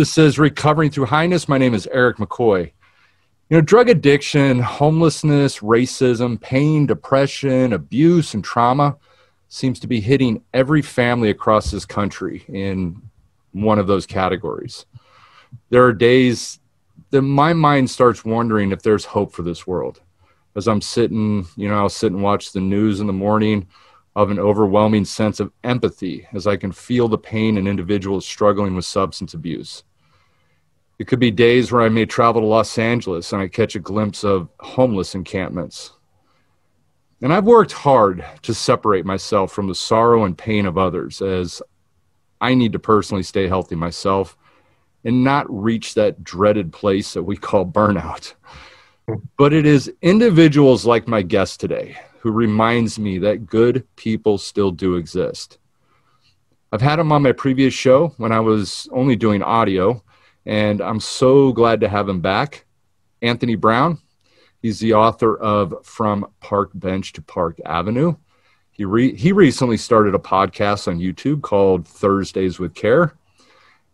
This is Recovering Through Highness. My name is Eric McCoy. Drug addiction, homelessness, racism, pain, depression, abuse, and trauma seems to be hitting every family across this country in one of those categories. There are days that my mind starts wondering if there's hope for this world. As I'm sitting, I'll sit and watch the news in the morning, of an overwhelming sense of empathy as I can feel the pain in individuals struggling with substance abuse. It could be days where I may travel to Los Angeles and I catch a glimpse of homeless encampments. And I've worked hard to separate myself from the sorrow and pain of others, as I need to personally stay healthy myself and not reach that dreaded place that we call burnout. But it is individuals like my guest today who reminds me that good people still do exist. I've had him on my previous show when I was only doing audio, and I'm so glad to have him back. Anthony Brown. He's the author of From Park Bench to Park Avenue. He recently started a podcast on YouTube called Thursdays with Care.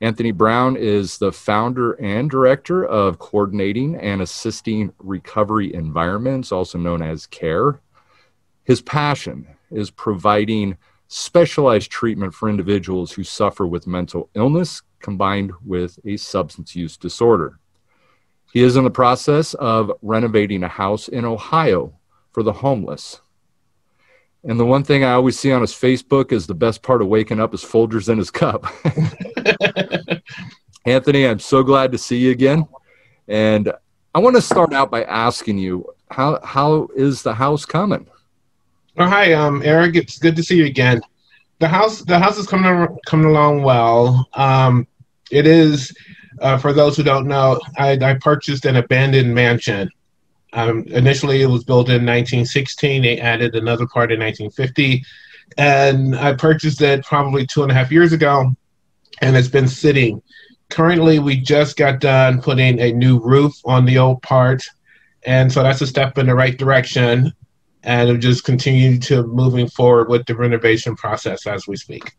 Anthony Brown is the founder and director of Coordinating and Assisting Recovery Environments, also known as CARE. His passion is providing specialized treatment for individuals who suffer with mental illness combined with a substance use disorder. He is in the process of renovating a house in Ohio for the homeless. And the one thing I always see on his Facebook is the best part of waking up is Folgers in his cup. Anthony, I'm so glad to see you again. And I want to start out by asking you, how is the house coming? Oh, hi, Eric. It's good to see you again. The house is coming along well. It is, for those who don't know, I purchased an abandoned mansion. Initially, it was built in 1916. They added another part in 1950, and I purchased it probably 2.5 years ago, and it's been sitting. Currently, we just got done putting a new roof on the old part, and so that's a step in the right direction. And it'll just continue to moving forward with the renovation process as we speak.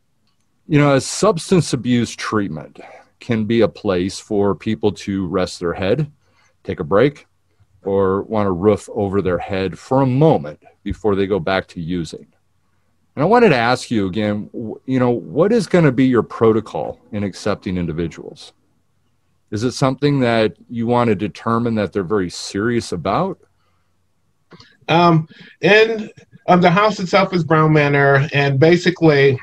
A substance abuse treatment can be a place for people to rest their head, take a break, or want a roof over their head for a moment before they go back to using. And I wanted to ask you again, what is going to be your protocol in accepting individuals? Is it something that you want to determine that they're very serious about? The house itself is Brown Manor, and basically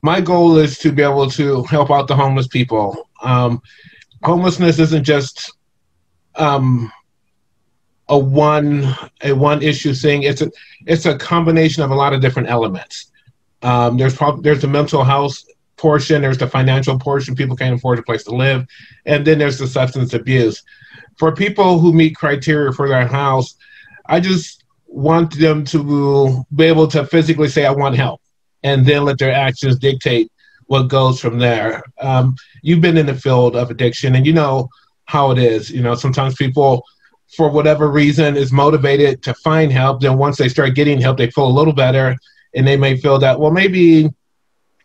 my goal is to be able to help out the homeless people. Homelessness isn't just a one issue thing. It's a combination of a lot of different elements. There's the mental health portion, there's the financial portion, people can't afford a place to live, and then there's the substance abuse. For people who meet criteria for their house, I just want them to be able to physically say, I want help, and then let their actions dictate what goes from there. You've been in the field of addiction, and you know how it is. Sometimes people, for whatever reason, is motivated to find help. Then once they start getting help, they feel a little better, and they may feel that, well, maybe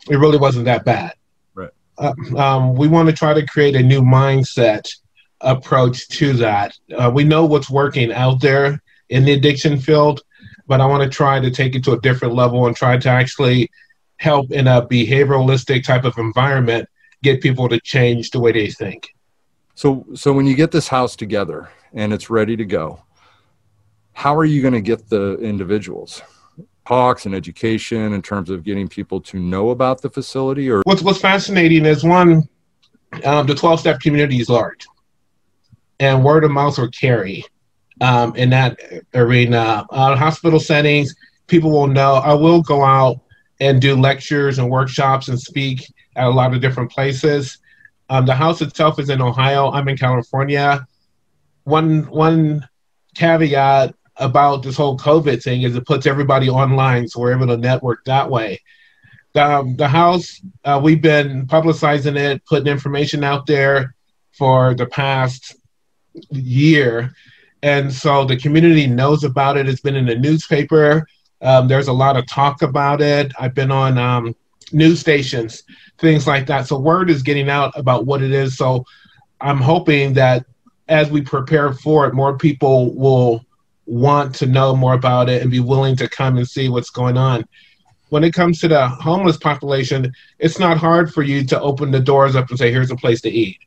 it really wasn't that bad. Right. We want to try to create a new mindset approach to that. We know what's working out there in the addiction field, but I want to try to take it to a different level and try to actually help in a behavioralistic type of environment, get people to change the way they think. So when you get this house together and it's ready to go, how are you going to get the individuals? Talks and education in terms of getting people to know about the facility? Or what's fascinating is, one, the 12-step community is large, and word of mouth will carry. In that arena, hospital settings, people will know. I will go out and do lectures and workshops and speak at a lot of different places. The house itself is in Ohio. I'm in California. One caveat about this whole COVID thing is it puts everybody online, so we're able to network that way. The house, we've been publicizing it, putting information out there for the past year. And so the community knows about it. It's been in the newspaper. There's a lot of talk about it. I've been on news stations, things like that. So word is getting out about what it is. So I'm hoping that as we prepare for it, more people will want to know more about it and be willing to come and see what's going on. When it comes to the homeless population, it's not hard for you to open the doors up and say, here's a place to eat.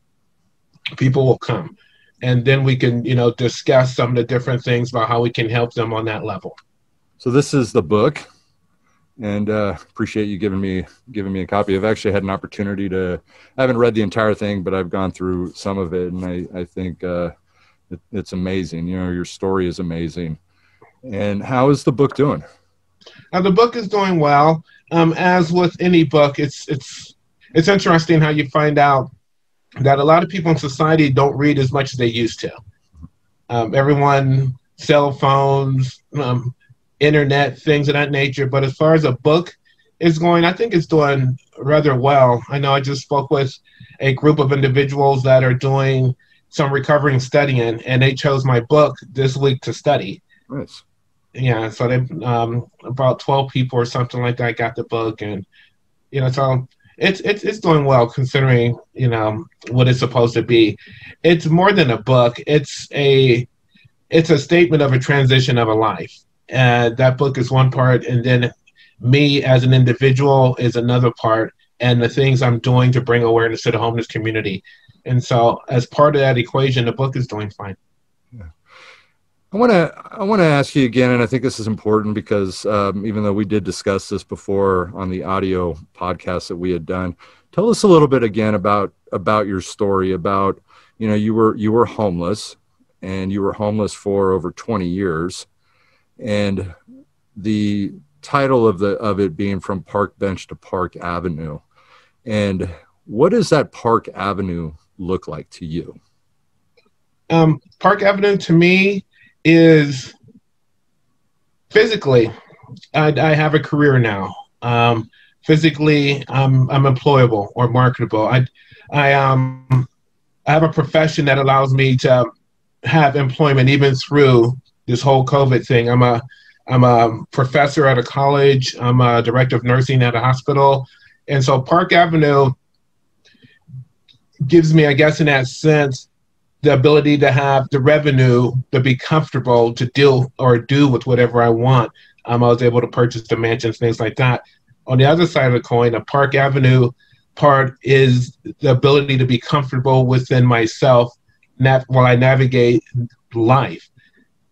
People will come. And then we can, discuss some of the different things about how we can help them on that level. So this is the book, and appreciate you giving me a copy. I've actually had an opportunity I haven't read the entire thing, but I've gone through some of it, and I think it's amazing. Your story is amazing. And how is the book doing? The book is doing well. As with any book, it's interesting how you find out that a lot of people in society don't read as much as they used to. Everyone, cell phones, internet, things of that nature. But as far as a book is going, I think it's doing rather well. I know I just spoke with a group of individuals that are doing some recovering studying, and they chose my book this week to study. Nice. Yeah, so they about 12 people or something like that got the book, and so it's doing well considering what it's supposed to be. It's more than a book. It's a statement of a transition of a life. And that book is one part, and then me as an individual is another part, and the things I'm doing to bring awareness to the homeless community. And so as part of that equation, the book is doing fine. Yeah. I want to ask you again, and I think this is important because even though we did discuss this before on the audio podcast that we had done, tell us a little bit again about your story. About you were homeless, and you were homeless for over 20 years, and the title of it being From Park Bench to Park Avenue. And what does that Park Avenue look like to you? Park Avenue to me is physically, I have a career now. Physically, I'm employable or marketable. I have a profession that allows me to have employment even through this whole COVID thing. I'm a professor at a college. I'm a director of nursing at a hospital. And so Park Avenue gives me, I guess, in that sense, the ability to have the revenue to be comfortable to deal or do with whatever I want. I was able to purchase the mansions, things like that. On the other side of the coin, the Park Avenue part is the ability to be comfortable within myself while I navigate life.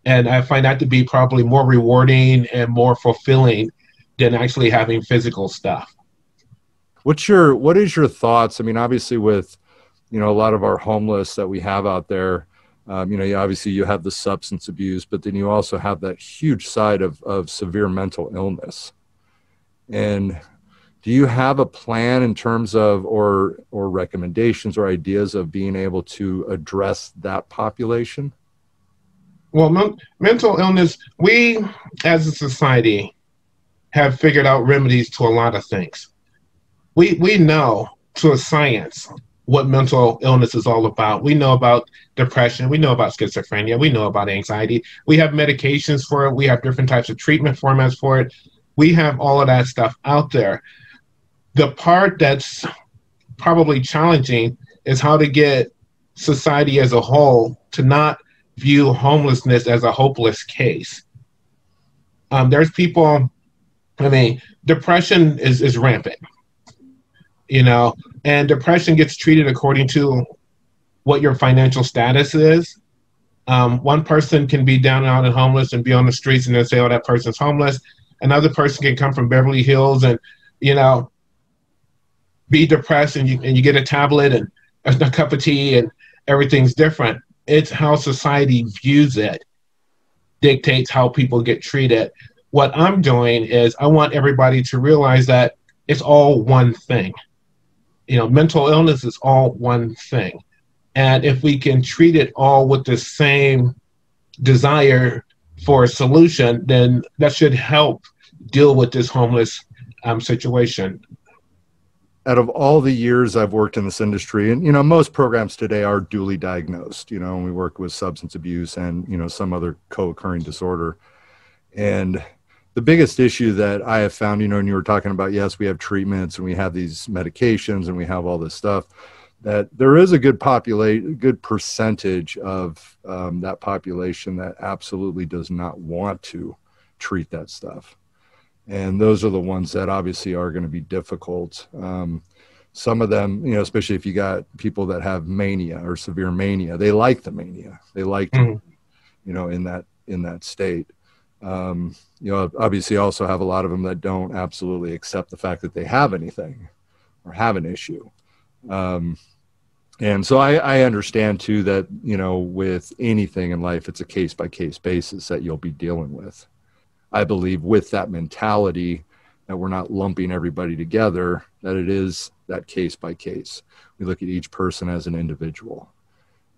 And I find that to be probably more rewarding and more fulfilling than actually having physical stuff. What is your thoughts? I mean, obviously with, a lot of our homeless that we have out there, obviously you have the substance abuse, but then you also have that huge side of severe mental illness. And do you have a plan in terms of, or recommendations or ideas of being able to address that population? Well, mental illness, we as a society have figured out remedies to a lot of things. We know to a science what mental illness is all about. We know about depression. We know about schizophrenia. We know about anxiety. We have medications for it. We have different types of treatment formats for it. We have all of that stuff out there. The part that's probably challenging is how to get society as a whole to not view homelessness as a hopeless case. There's people, depression is rampant, and depression gets treated according to what your financial status is. One person can be down and out and homeless and be on the streets and then say, oh, that person's homeless. Another person can come from Beverly Hills and, be depressed and you get a tablet and a cup of tea and everything's different. It's how society views it dictates how people get treated. What I'm doing is I want everybody to realize that it's all one thing. Mental illness is all one thing. And if we can treat it all with the same desire for a solution, then that should help deal with this homeless situation. Out of all the years I've worked in this industry, and, most programs today are duly diagnosed, and we work with substance abuse and, some other co-occurring disorder. And the biggest issue that I have found, and you were talking about, yes, we have treatments and we have these medications and we have all this stuff, that there is a good percentage of that population that absolutely does not want to treat that stuff. And those are the ones that obviously are going to be difficult. Some of them, especially if you got people that have mania or severe mania, they like the mania. They like to, in that state. Obviously also have a lot of them that don't absolutely accept the fact that they have anything or have an issue. And so I understand too that, with anything in life, it's a case by case basis that you'll be dealing with. I believe with that mentality that we're not lumping everybody together, that it is that case by case. We look at each person as an individual.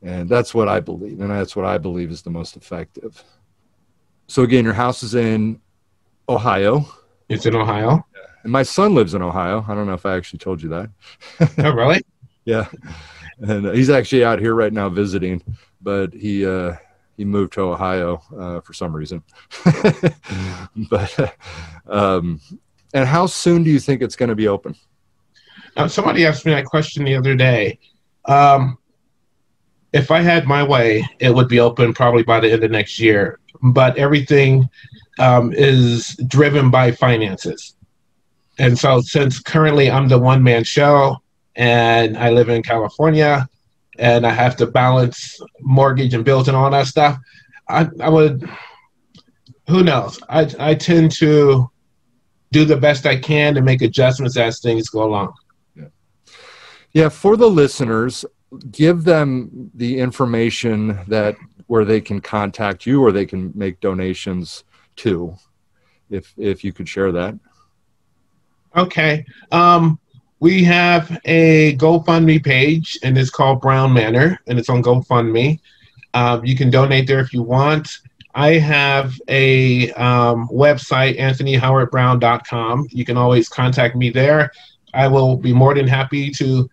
And that's what I believe. And that's what I believe is the most effective. So again, your house is in Ohio. It's in Ohio. And my son lives in Ohio. I don't know if I actually told you that. Oh, really? Yeah. And he's actually out here right now visiting, but he moved to Ohio for some reason. But and how soon do you think it's going to be open? Somebody asked me that question the other day. If I had my way, it would be open probably by the end of next year. But everything is driven by finances. And so since currently I'm the one-man show and I live in California and I have to balance mortgage and bills and all that stuff, I would, who knows? I tend to do the best I can to make adjustments as things go along. Yeah, for the listeners, give them the information where they can contact you or they can make donations to, if you could share that. Okay. We have a GoFundMe page, and it's called Brown Manor, and it's on GoFundMe. You can donate there if you want. I have a website, anthonyhowardbrown.com. You can always contact me there. I will be more than happy to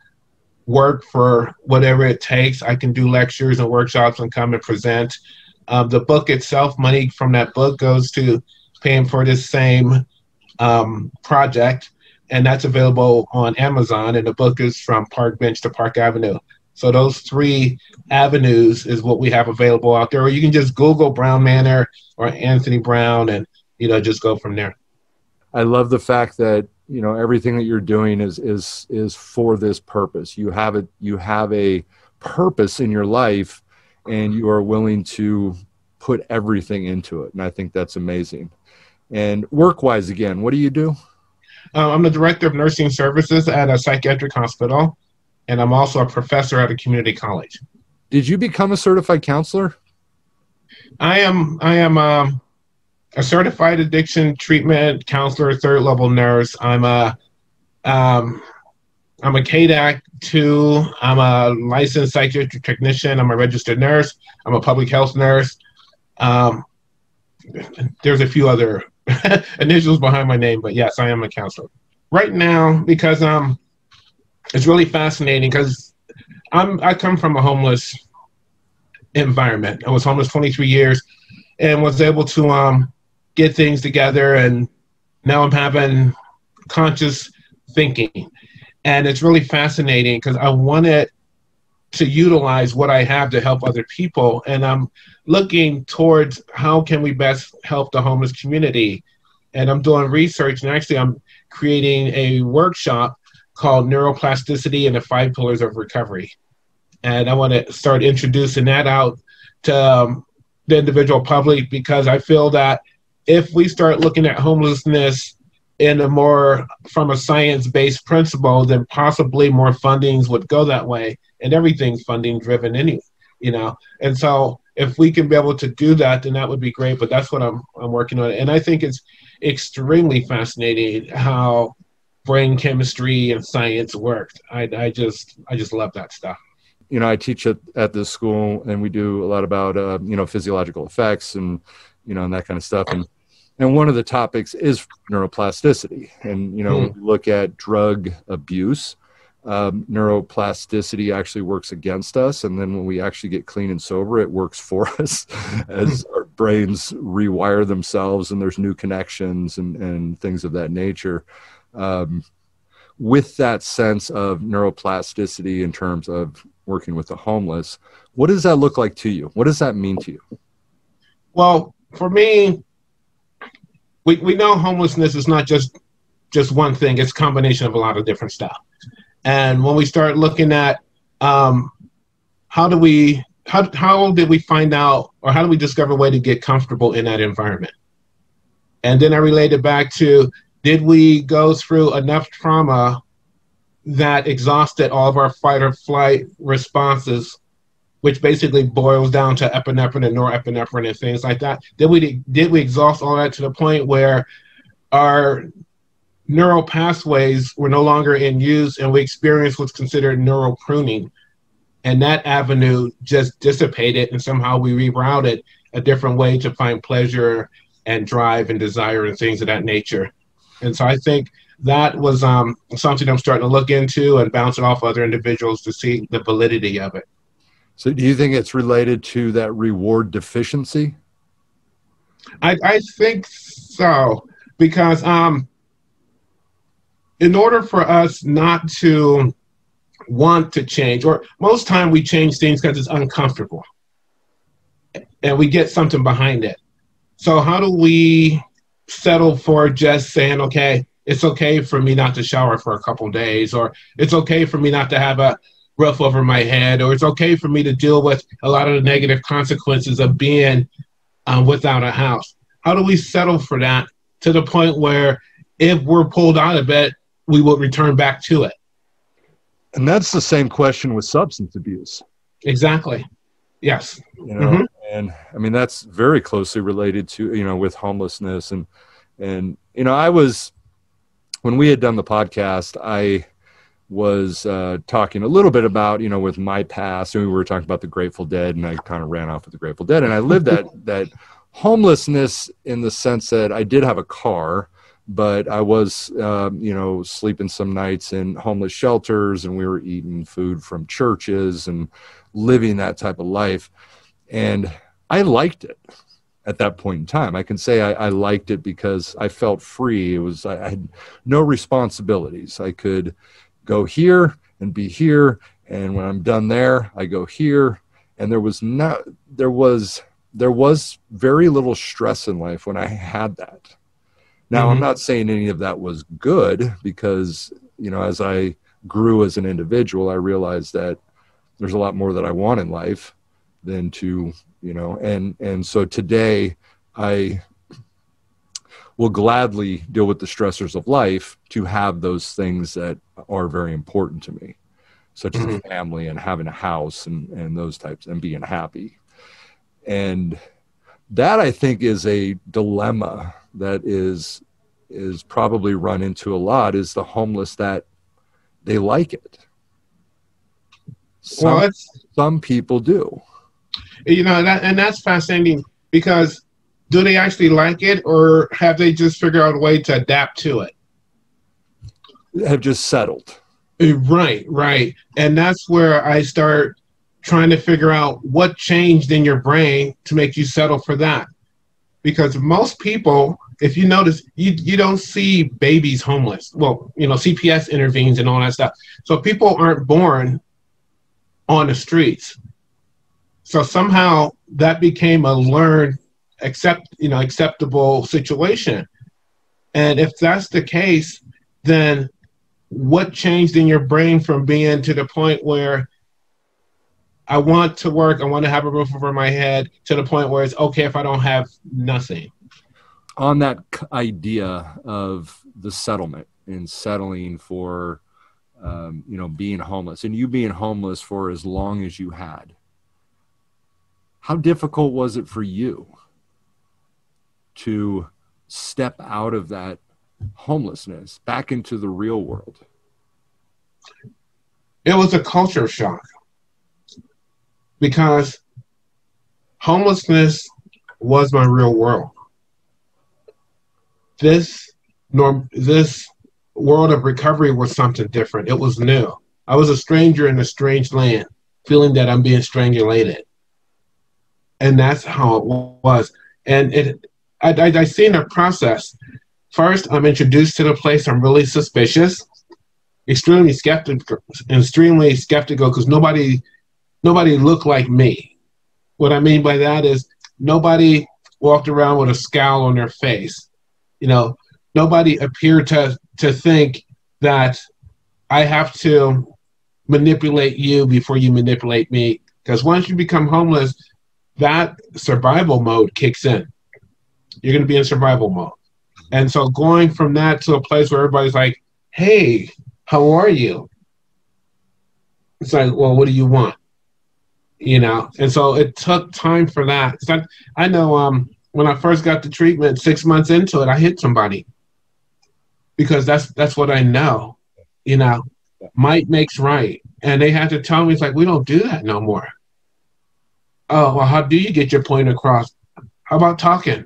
work for whatever it takes. I can do lectures and workshops and come and present. The book itself, money from that book goes to paying for this same project, and that's available on Amazon, and the book is From Park Bench to Park Avenue. So those 3 avenues is what we have available out there, or you can just Google Brown Manor or Anthony Brown and just go from there. I love the fact that everything that you're doing is for this purpose. You have a purpose in your life, and you are willing to put everything into it, and I think that's amazing. And work-wise, again, what do you do? I'm the director of nursing services at a psychiatric hospital, and I'm also a professor at a community college. Did you become a certified counselor? I am a certified addiction treatment counselor, 3rd level nurse. I'm a KDAC 2. I'm a licensed psychiatric technician. I'm a registered nurse. I'm a public health nurse. There's a few other initials behind my name, but yes, I am a counselor right now because it's really fascinating because I come from a homeless environment. I was homeless 23 years and was able to get things together, and now I'm having conscious thinking, and it's really fascinating because I wanted to utilize what I have to help other people, and I'm looking towards how can we best help the homeless community. And I'm doing research, and actually I'm creating a workshop called Neuroplasticity and the 5 Pillars of Recovery. And I want to start introducing that out to the individual public, because I feel that if we start looking at homelessness in a more from a science-based principle, then possibly more fundings would go that way. And everything's funding driven anyway, And so if we can be able to do that, then that would be great. But that's what I'm working on. And I think it's extremely fascinating how brain chemistry and science worked. I just love that stuff. I teach at this school, and we do a lot about, physiological effects and, and that kind of stuff. And one of the topics is neuroplasticity. And, when we look at drug abuse, neuroplasticity actually works against us. And then when we actually get clean and sober, it works for us as our brains rewire themselves and there's new connections and things of that nature. With that sense of neuroplasticity in terms of working with the homeless, what does that look like to you? What does that mean to you? Well, for me, we know homelessness is not just one thing. It's a combination of a lot of different stuff. And when we start looking at how did we find out, or how do we discover a way to get comfortable in that environment? And then I relate it back to, did we go through enough trauma that exhausted all of our fight or flight responses, which basically boils down to epinephrine and norepinephrine and things like that? Did we exhaust all that to the point where our neural pathways were no longer in use and we experienced what's considered neural pruning? And that avenue just dissipated, and somehow we rerouted a different way to find pleasure and drive and desire and things of that nature. And so I think that was something I'm starting to look into and bounce it off other individuals to see the validity of it. So do you think it's related to that reward deficiency? I think so, because in order for us not to want to change, or most time we change things because it's uncomfortable and we get something behind it. So how do we settle for just saying, okay, it's okay for me not to shower for a couple of days, or it's okay for me not to have a roof over my head, or it's okay for me to deal with a lot of the negative consequences of being without a house? How do we settle for that to the point where if we're pulled out of it, we will return back to it? And that's the same question with substance abuse. Exactly. Yes. You know, and I mean, that's very closely related to, you know, with homelessness. And, you know, when we had done the podcast, I was talking a little bit about, you know, with my past, and we were talking about the Grateful Dead, and I kind of ran off with the Grateful Dead. And I lived that homelessness in the sense that I did have a car, but I was, you know, sleeping some nights in homeless shelters, and we were eating food from churches and living that type of life. And I liked it at that point in time. I can say I liked it because I felt free. I had no responsibilities. I could go here and be here, and when I'm done there, I go here. And there was very little stress in life when I had that. Now, I'm not saying any of that was good, because, you know, as I grew as an individual, I realized that there's a lot more that I want in life than to, you know, and so today I will gladly deal with the stressors of life to have those things that are very important to me, such as family and having a house and those types, and being happy. And that, I think, is a dilemma that is probably run into a lot, is the homeless, that they like it. Some people do. You know, that's fascinating, because do they actually like it, or have they just figured out a way to adapt to it? Have just settled. Right. And that's where I start trying to figure out what changed in your brain to make you settle for that. Because most people, if you notice, you don't see babies homeless. Well, you know, CPS intervenes and all that stuff. So people aren't born on the streets. So somehow that became a learned, acceptable situation. And if that's the case, then what changed in your brain from being to the point where I want to work, I want to have a roof over my head, to the point where it's okay if I don't have nothing? On that idea of the settlement and settling for, you know, being homeless, and you being homeless for as long as you had, how difficult was it for you to step out of that homelessness back into the real world? It was a culture shock, because homelessness was my real world. This world of recovery was something different. It was new. I was a stranger in a strange land, feeling that I'm being strangulated. And that's how it was. And I seen the process. First, I'm introduced to the place. I'm really suspicious, extremely skeptical because nobody looked like me. What I mean by that is nobody walked around with a scowl on their face. You know, nobody appeared to think that I have to manipulate you before you manipulate me. Because once you become homeless, that survival mode kicks in. You're going to be in survival mode. And so going from that to a place where everybody's like, hey, how are you? It's like, well, what do you want? You know? And so it took time for that. I know when I first got the treatment, 6 months into it, I hit somebody because that's what I know, you know, might makes right. And they had to tell me, it's like, we don't do that no more. Oh, well, how do you get your point across? How about talking?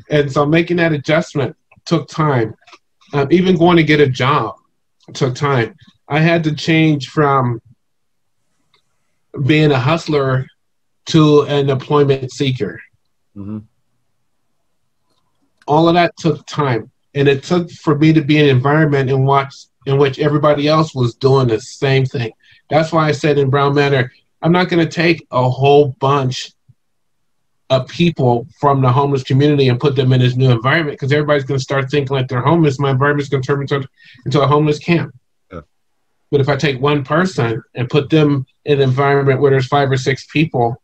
And so making that adjustment took time. Even going to get a job took time. I had to change from being a hustler to an employment seeker. Mm-hmm. All of that took time. And it took for me to be in an environment in which everybody else was doing the same thing. That's why I said in Brown Manor, I'm not going to take a whole bunch of people from the homeless community and put them in this new environment because everybody's going to start thinking like they're homeless. My environment's going to turn into a homeless camp. Yeah. But if I take one person and put them in an environment where there's 5 or 6 people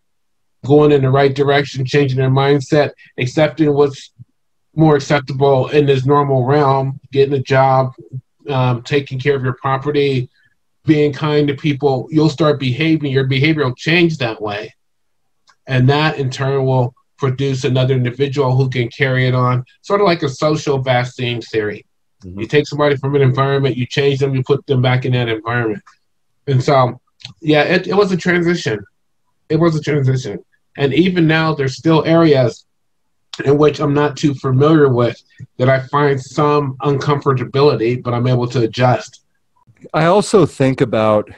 going in the right direction, changing their mindset, accepting what's more acceptable in this normal realm, getting a job, taking care of your property, being kind to people, you'll start behaving. Your behavior will change that way. And that in turn will produce another individual who can carry it on, sort of like a social vaccine theory. Mm-hmm. You take somebody from an environment, you change them, you put them back in that environment. And so, yeah, it was a transition. It was a transition. And even now, there's still areas in which I'm not too familiar with that I find some uncomfortability, but I'm able to adjust. I also think about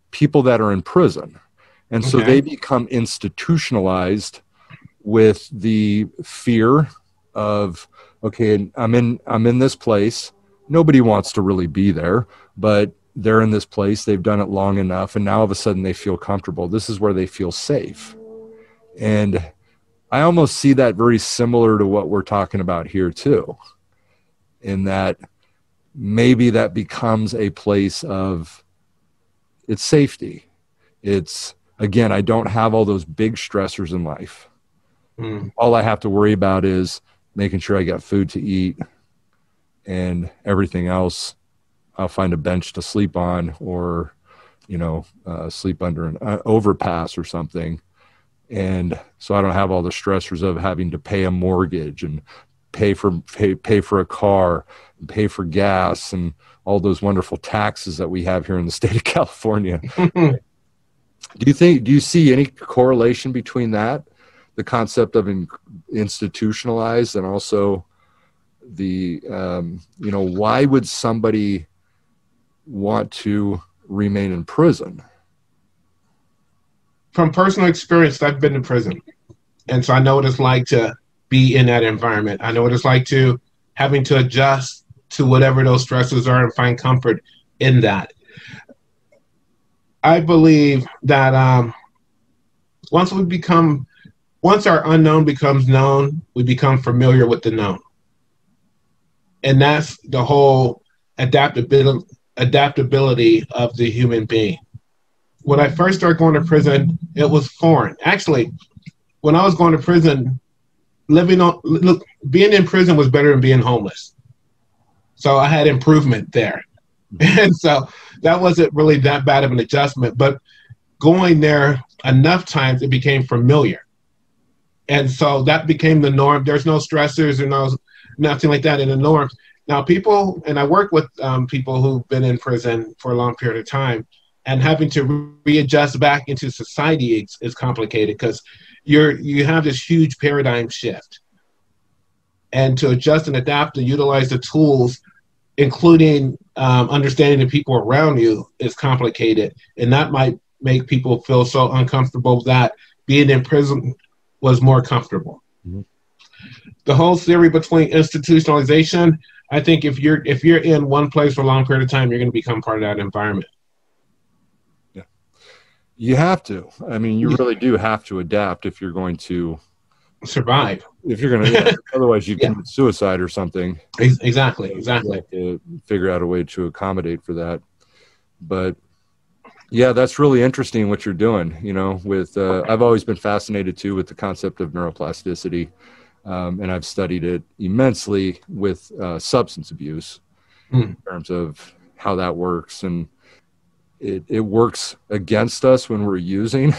people that are in prison. And so they become institutionalized with the fear of, okay, I'm in this place. Nobody wants to really be there, but they're in this place. They've done it long enough. And now all of a sudden they feel comfortable. This is where they feel safe. And I almost see that very similar to what we're talking about here too, in that maybe that becomes a place of it's safety. It's, again, I don't have all those big stressors in life. All I have to worry about is making sure I got food to eat, and everything else, I'll find a bench to sleep on, or, sleep under an overpass or something. And so I don't have all the stressors of having to pay a mortgage and pay for a car and pay for gas and all those wonderful taxes that we have here in the state of California. Do you see any correlation between that, the concept of institutionalized, and also the, why would somebody want to remain in prison? From personal experience, I've been in prison. And so I know what it's like to be in that environment. I know what it's like to having to adjust to whatever those stresses are and find comfort in that. I believe that once our unknown becomes known, we become familiar with the known. And that's the whole adaptability of the human being. When I first started going to prison, it was foreign. Actually, when I was going to prison, being in prison was better than being homeless. So I had improvement there. And so that wasn't really that bad of an adjustment, but going there enough times, it became familiar. And so that became the norm. There's no stressors or nothing like that in the norms. Now people, and I work with people who've been in prison for a long period of time, and having to readjust back into society is complicated because you have this huge paradigm shift. And to adjust and adapt and utilize the tools, including understanding the people around you, is complicated. And that might make people feel so uncomfortable that being in prison was more comfortable. Mhm. The whole theory between institutionalization, I think if you're in one place for a long period of time, you're going to become part of that environment. Yeah. You have to. I mean, you really do have to adapt if you're going to Survive. if you're going to, yeah, otherwise you Yeah, commit suicide or something. exactly, You exactly. have to figure out a way to accommodate for that. But yeah, that's really interesting what you're doing. You know, with I've always been fascinated too with the concept of neuroplasticity, and I've studied it immensely with substance abuse Mm. in terms of how that works, and it works against us when we're using,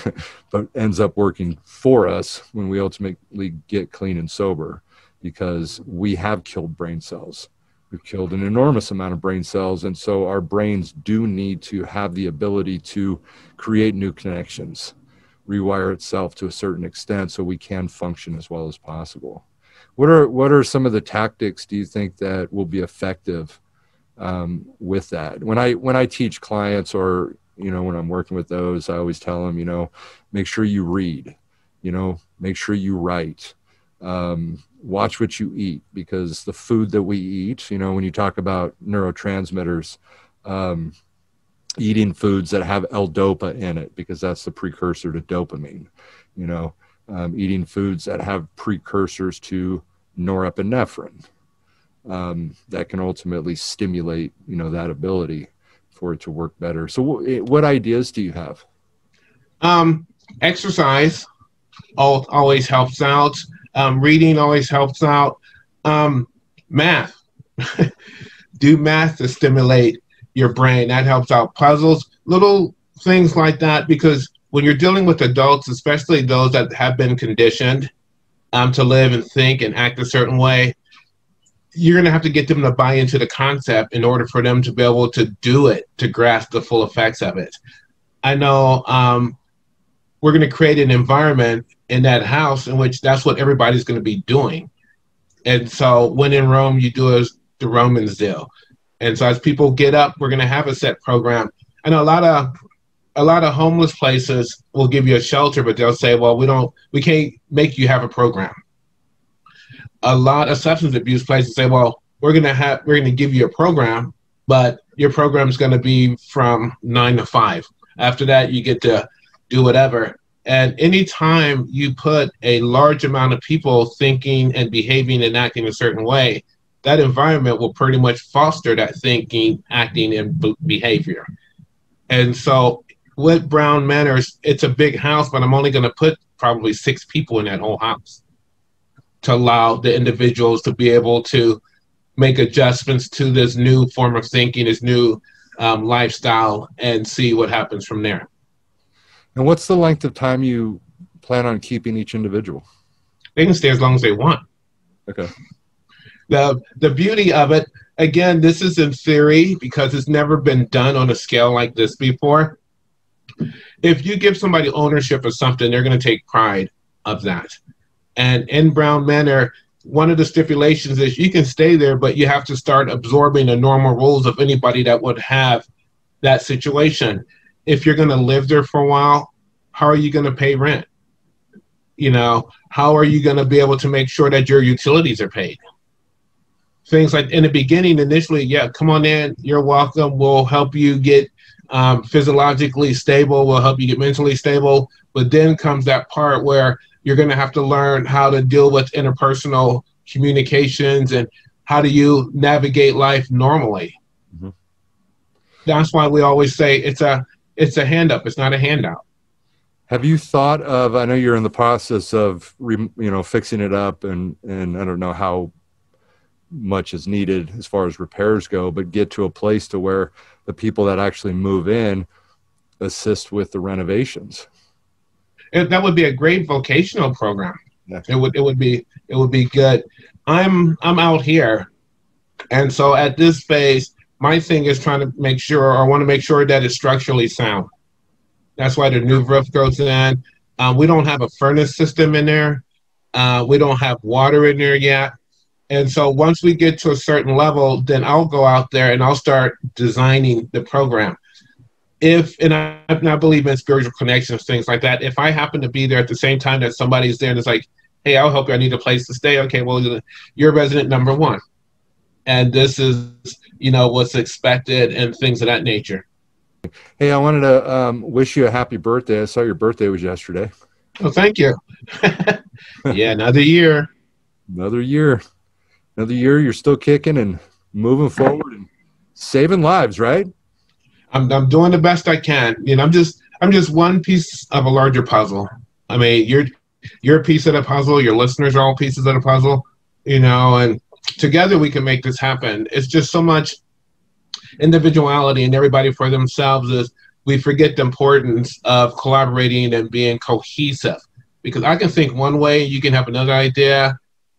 but ends up working for us when we ultimately get clean and sober, because we have killed brain cells. We've killed an enormous amount of brain cells. And so our brains do need to have the ability to create new connections, rewire itself to a certain extent so we can function as well as possible. What are some of the tactics do you think that will be effective with that? When I teach clients, or when I'm working with those, I always tell them, make sure you read, make sure you write, watch what you eat, because the food that we eat, when you talk about neurotransmitters, eating foods that have L-DOPA in it, because that's the precursor to dopamine, eating foods that have precursors to norepinephrine, that can ultimately stimulate, that ability for it to work better. So what ideas do you have? Exercise always helps out. Reading always helps out. Math. Do math to stimulate your brain. That helps out. Puzzles, little things like that, because when you're dealing with adults, especially those that have been conditioned to live and think and act a certain way, you're going to have to get them to buy into the concept in order for them to be able to do it, to grasp the full effects of it. I know we're going to create an environment in that house in which that's what everybody's going to be doing. And so when in Rome, you do as the Romans do. And so as people get up, we're going to have a set program. I know a lot of homeless places will give you a shelter, but they'll say, well, we can't make you have a program. A lot of substance abuse places say, well, we're going to give you a program, but your program is going to be from 9 to 5. After that, you get to do whatever. And anytime you put a large amount of people thinking and behaving and acting a certain way, that environment will pretty much foster that thinking, acting, and behavior. And so with Brown Manors, it's a big house, but I'm only going to put probably 6 people in that whole house to allow the individuals to be able to make adjustments to this new form of thinking, this new lifestyle, and see what happens from there. And what's the length of time you plan on keeping each individual? They can stay as long as they want. Okay. The beauty of it, again, this is in theory because it's never been done on a scale like this before. If you give somebody ownership of something, they're going to take pride of that. And in Brown Manor, one of the stipulations is you can stay there, but you have to start absorbing the normal rules of anybody that would have that situation. If you're going to live there for a while, how are you going to pay rent? How are you going to be able to make sure that your utilities are paid? Things like in the beginning, initially, yeah, come on in, you're welcome. We'll help you get physiologically stable. We'll help you get mentally stable. But then comes that part where you're going to have to learn how to deal with interpersonal communications and how do you navigate life normally. Mm-hmm. That's why we always say it's a hand up. It's not a handout. Have you thought of, I know you're in the process of, fixing it up, and I don't know how much is needed as far as repairs go, but get to a place to where the people that actually move in assist with the renovations. That would be a great vocational program. Yeah. It would be good. I'm out here, and so at this phase, my thing is trying to make sure, or I want to make sure that it's structurally sound. That's why the new roof goes in. We don't have a furnace system in there. We don't have water in there yet. And so once we get to a certain level, then I'll go out there and I'll start designing the program. and I believe in spiritual connections, things like that. If I happen to be there at the same time that somebody's there and it's like, hey, I'll help you. I need a place to stay. Okay, well, you're resident number one. And this is, what's expected and things of that nature. Hey, I wanted to wish you a happy birthday. I saw your birthday was yesterday. Oh, thank you. Yeah, another year. Another year. Another year. You're still kicking and moving forward and saving lives, right? I'm doing the best I can. I'm just one piece of a larger puzzle. I mean, you're a piece of the puzzle. Your listeners are all pieces of the puzzle. And together we can make this happen. It's just so much individuality and everybody for themselves is we forget the importance of collaborating and being cohesive. Because I can think one way, you can have another idea,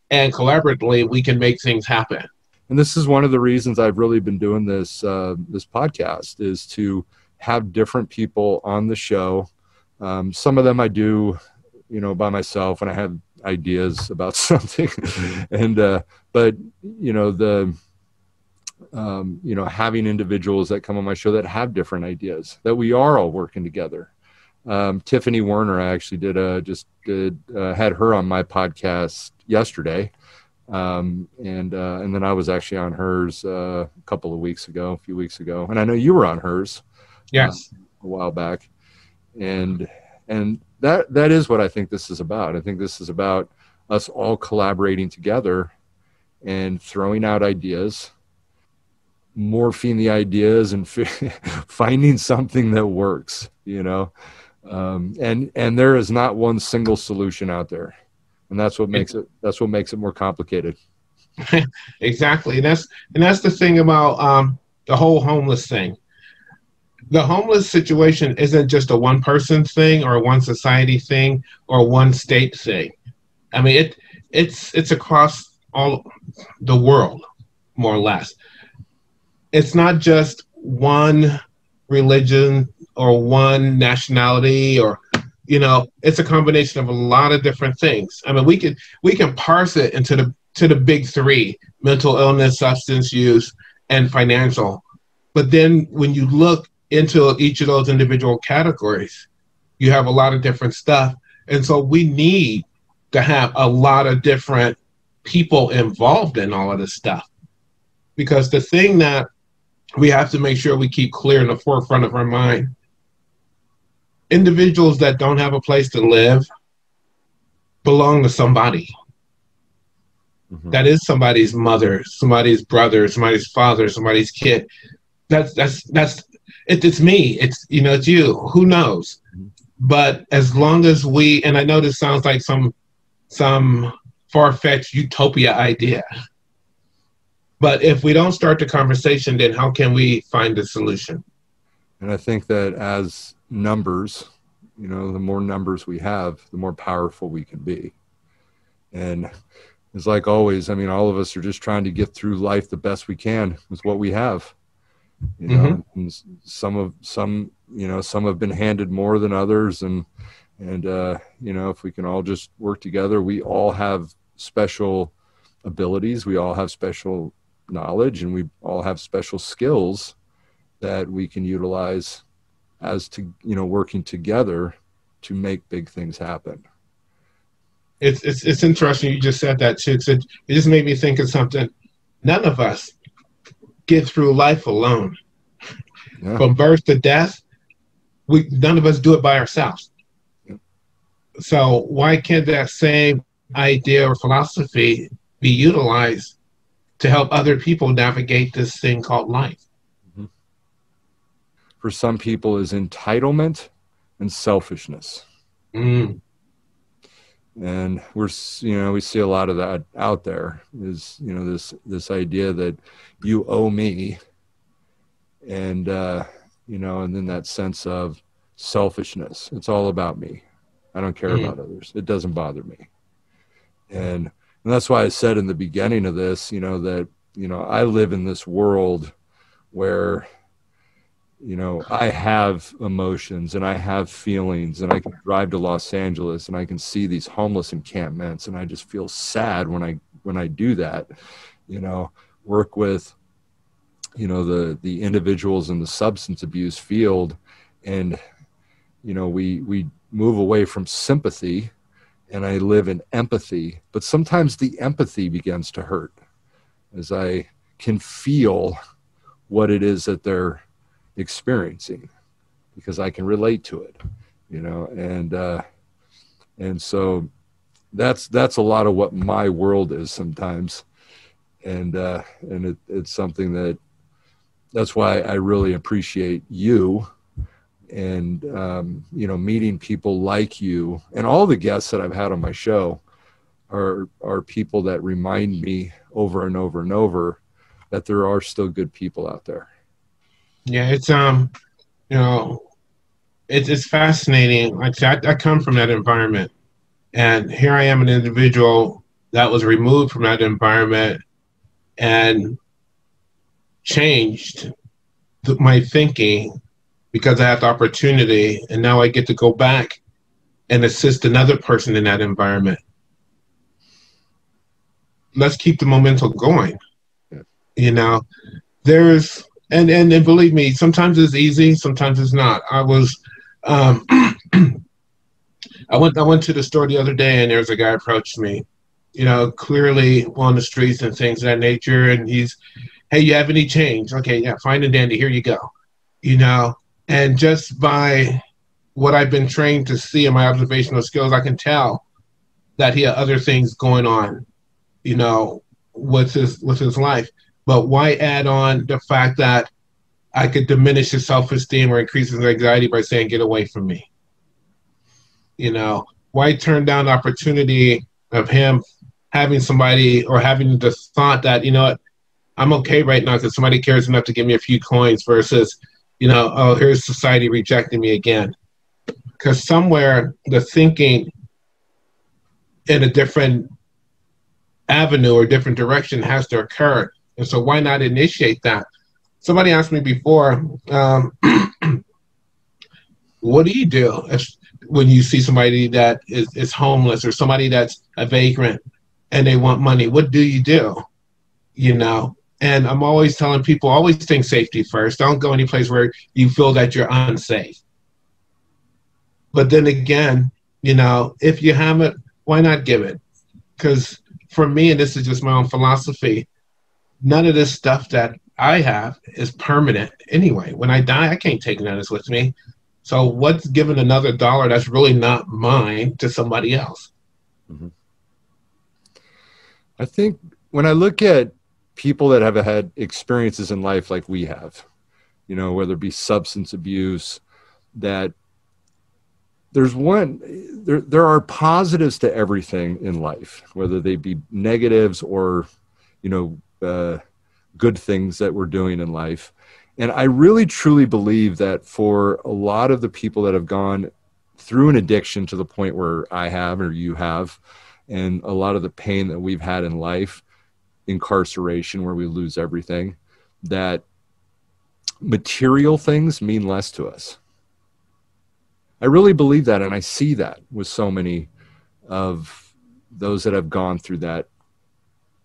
and collaboratively we can make things happen. And this is one of the reasons I've really been doing this this podcast, is to have different people on the show. Some of them I do, by myself when I have ideas about something, and but having individuals that come on my show that have different ideas, that we are all working together. Tiffany Werner, I actually had her on my podcast yesterday. And then I was actually on hers a few weeks ago, and I know you were on hers. Yes. A while back. And that is what I think this is about. I think this is about us all collaborating together and throwing out ideas, morphing the ideas and finding something that works, and there is not one single solution out there. And that's what makes it more complicated. Exactly. And that's the thing about the whole homeless thing. The homeless situation isn't just a one person thing or a one society thing or one state thing. I mean, it's across all the world, more or less. It's not just one religion or one nationality or it's a combination of a lot of different things. I mean, we can parse it into the big three: mental illness, substance use, and financial. But then when you look into each of those individual categories, you have a lot of different stuff. And so we need to have a lot of different people involved in all of this stuff. Because the thing that we have to make sure we keep clear in the forefront of our mind, individuals that don't have a place to live belong to somebody. Mm-hmm. That is somebody's mother, somebody's brother, somebody's father, somebody's kid. It's me. It's you. Who knows? Mm-hmm. But as long as and I know this sounds like some far-fetched utopia idea, but if we don't start the conversation, then how can we find a solution? And I think that as numbers, the more numbers we have, the more powerful we can be. And it's like always, I mean, all of us are just trying to get through life the best we can with what we have. Mm-hmm. And some have been handed more than others, and if we can all just work together, we all have special abilities, we all have special knowledge, and we all have special skills that we can utilize working together to make big things happen. It's interesting you just said that too, because it just made me think of something. None of us get through life alone. Yeah. From birth to death, none of us do it by ourselves. Yeah. So why can't that same idea or philosophy be utilized to help other people navigate this thing called life? Mm-hmm. For some people is entitlement and selfishness. Mm. And we see a lot of that out there, is, this idea that you owe me, and, and then that sense of selfishness. It's all about me. I don't care about others. It doesn't bother me. And that's why I said in the beginning of this, that, I live in this world where, I have emotions and I have feelings, and I can drive to Los Angeles and I can see these homeless encampments, and I just feel sad when I do that, work with, the individuals in the substance abuse field, And, we move away from sympathy and I live in empathy, but sometimes the empathy begins to hurt as I can feel what it is that they're experiencing because I can relate to it, and so that's a lot of what my world is sometimes. And it's something that's why I really appreciate you and, meeting people like you, and all the guests that I've had on my show are people that remind me over and over and over that there are still good people out there. Yeah, it's fascinating. Like I come from that environment, and here I am, an individual that was removed from that environment and changed my thinking because I had the opportunity, and now I get to go back and assist another person in that environment. Let's keep the momentum going. Yeah. There's and believe me, sometimes it's easy, sometimes it's not. I went to the store the other day, and there's a guy approached me, clearly on the streets and things of that nature, and he's, hey, you have any change? Okay, yeah, fine and dandy, here you go. And just by what I've been trained to see in my observational skills, I can tell that he had other things going on, with his life. But why add on the fact that I could diminish his self-esteem or increase his anxiety by saying, get away from me? Why turn down the opportunity of him having somebody or having the thought that, what, I'm okay right now because somebody cares enough to give me a few coins versus, oh, here's society rejecting me again. Because somewhere the thinking in a different avenue or different direction has to occur. And so why not initiate that? Somebody asked me before, what do you do when you see somebody that is homeless or somebody that's a vagrant and they want money? What do you do? And I'm always telling people, always think safety first. Don't go any place where you feel that you're unsafe. But then again, if you have it, why not give it? Because for me, and this is just my own philosophy, none of this stuff that I have is permanent anyway. When I die, I can't take none of this with me. So what's giving another dollar that's really not mine to somebody else? Mm-hmm. I think when I look at people that have had experiences in life like we have, whether it be substance abuse, that there are positives to everything in life, whether they be negatives or, good things that we're doing in life. And I really, truly believe that for a lot of the people that have gone through an addiction to the point where I have or you have, and a lot of the pain that we've had in life, incarceration where we lose everything, that material things mean less to us. I really believe that, and I see that with so many of those that have gone through that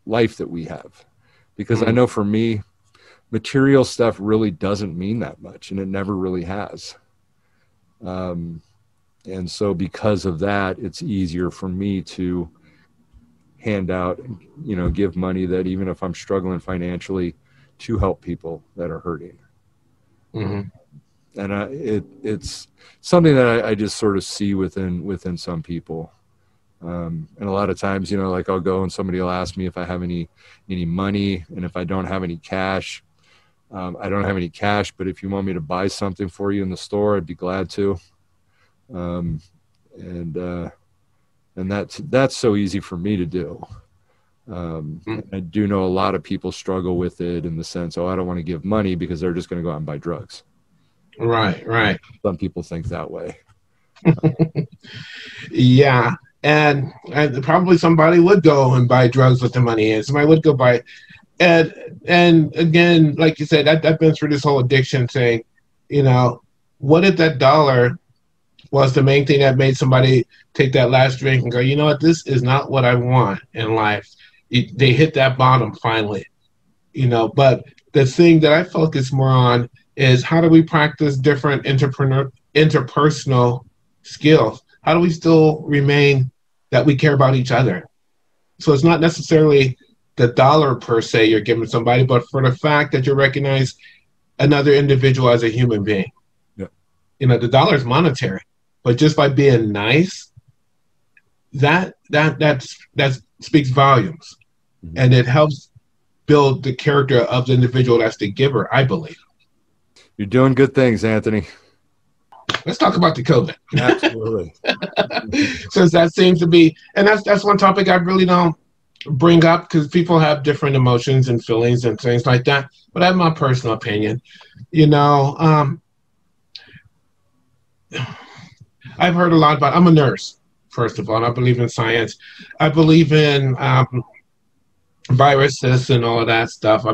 life that we have. Because I know for me, material stuff really doesn't mean that much, and it never really has. And so because of that, it's easier for me to hand out, give money that even if I'm struggling financially, to help people that are hurting. Mm-hmm. And it's something that I just sort of see within some people. And a lot of times, like I'll go and somebody will ask me if I have any money, and if I don't have any cash, I don't have any cash, but if you want me to buy something for you in the store, I'd be glad to. And that's so easy for me to do. I do know a lot of people struggle with it in the sense, I don't want to give money because they're just going to go out and buy drugs. Right. Some people think that way. Yeah. And probably somebody would go and buy drugs with the money, and somebody would go buy. And again, like you said, I've been through this whole addiction thing. What if that dollar was the main thing that made somebody take that last drink and go, you know what, this is not what I want in life. They hit that bottom finally. But the thing that I focus more on is how do we practice different interpersonal skills? How do we still remain that we care about each other? So it's not necessarily the dollar per se you're giving somebody, but for the fact that you recognize another individual as a human being. Yeah. The dollar is monetary, but just by being nice, that speaks volumes, Mm-hmm. and it helps build the character of the individual that's the giver, I believe. You're doing good things, Anthony. Let's talk about the COVID. Absolutely. Since that seems to be, and that's one topic I really don't bring up because people have different emotions and feelings and things like that. But I have my personal opinion. I've heard a lot about. I'm a nurse, first of all, and I believe in science. I believe in viruses and all of that stuff.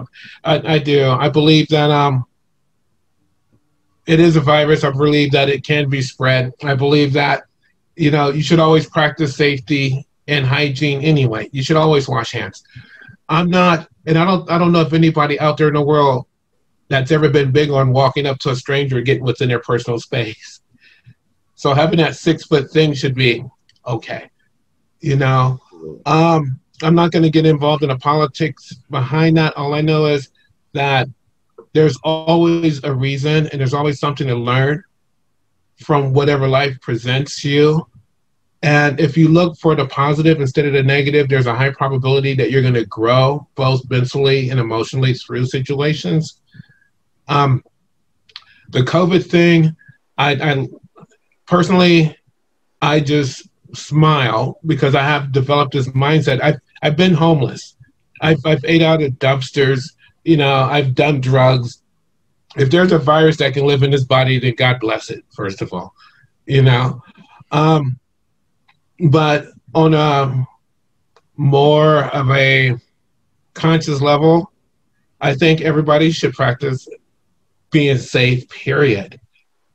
I do. I believe that it is a virus. I believe that it can be spread. I believe that you should always practice safety and hygiene anyway. You should always wash hands. I'm not, and I don't know if anybody out there in the world that's ever been big on walking up to a stranger and getting within their personal space. So having that 6-foot thing should be okay. I'm not going to get involved in the politics behind that. All I know is that there's always a reason and there's always something to learn from whatever life presents you. And if you look for the positive instead of the negative, there's a high probability that you're going to grow both mentally and emotionally through situations. The COVID thing, I personally, I just smile because I have developed this mindset. I've been homeless. I've ate out of dumpsters. I've done drugs. If there's a virus that can live in this body, then God bless it, first of all. But on a more of a conscious level, I think everybody should practice being safe, period.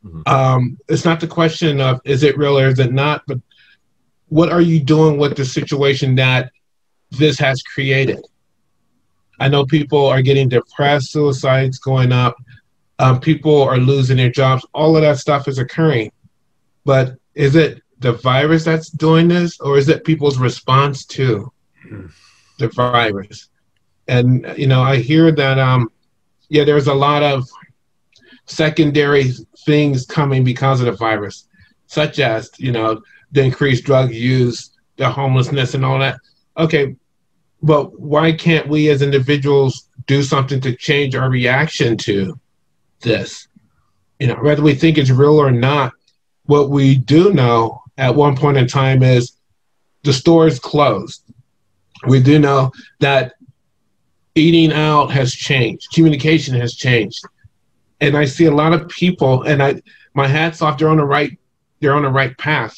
Mm-hmm. It's not the question of is it real or is it not, but what are you doing with the situation that this has created? I know people are getting depressed, suicides going up, people are losing their jobs. All of that stuff is occurring. But is it the virus that's doing this, or is it people's response to the virus? And, I hear that, there's a lot of secondary things coming because of the virus, such as, the increased drug use, the homelessness and all that. Okay, but why can't we as individuals do something to change our reaction to this? Whether we think it's real or not, what we do know at one point in time is the stores closed. We do know that eating out has changed. Communication has changed. And I see a lot of people, and my hat's off, they're on the right path.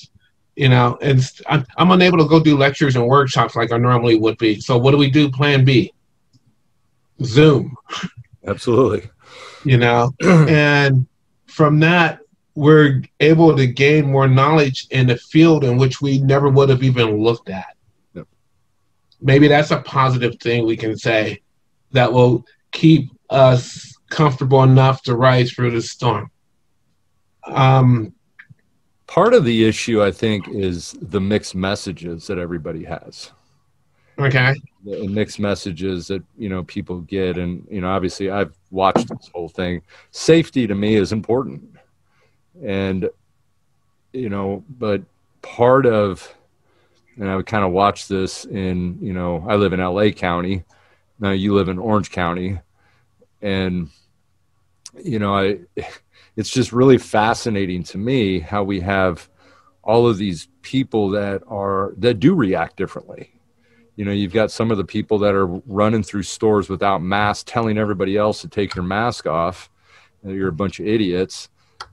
And I'm unable to go do lectures and workshops like I normally would be. So what do we do? Plan B, Zoom. Absolutely. And from that, we're able to gain more knowledge in a field in which we never would have even looked at. Yep. Maybe that's a positive thing we can say that will keep us comfortable enough to ride through the storm. Part of the issue, I think, is the mixed messages that everybody has. Okay. The mixed messages that, people get. And, obviously I've watched this whole thing. Safety to me is important. And, but part of, and I would kind of watch this in, I live in LA County. Now you live in Orange County. And, it's just really fascinating to me how we have all of these people that do react differently. You've got some of the people that are running through stores without masks, telling everybody else to take your mask off. You're a bunch of idiots,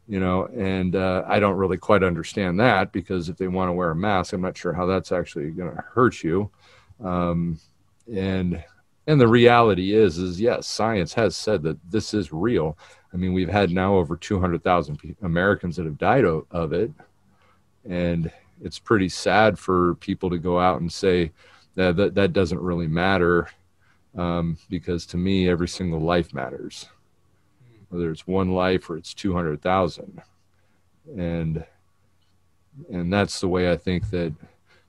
and I don't really quite understand that, because if they want to wear a mask, I'm not sure how that's actually going to hurt you. And the reality is yes, science has said that this is real. I mean, we've had now over 200,000 Americans that have died of it. And it's pretty sad for people to go out and say that doesn't really matter, because to me, every single life matters. whether it's one life or it's 200,000. And that's the way I think that,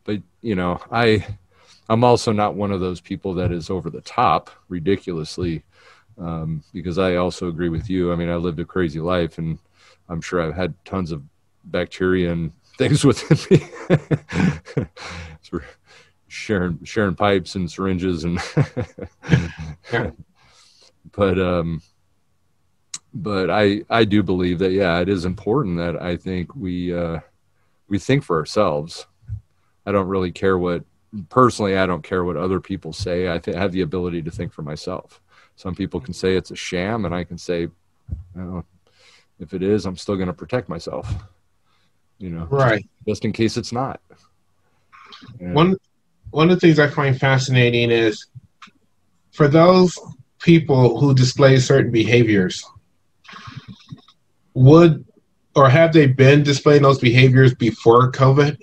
but you know, I'm also not one of those people that is over the top ridiculously, because I also agree with you. I mean, I lived a crazy life, and I'm sure I've had tons of bacteria and things within me. So sharing pipes and syringes and Yeah. but I do believe that, yeah, it is important that I think we think for ourselves. I don't really care what, personally, I don't care what other people say. I have the ability to think for myself. Some people can say it's a sham, and I can say, if it is, I'm still going to protect myself, Right. just in case it's not. And One of the things I find fascinating is for those people who display certain behaviors, would or have they been displaying those behaviors before COVID?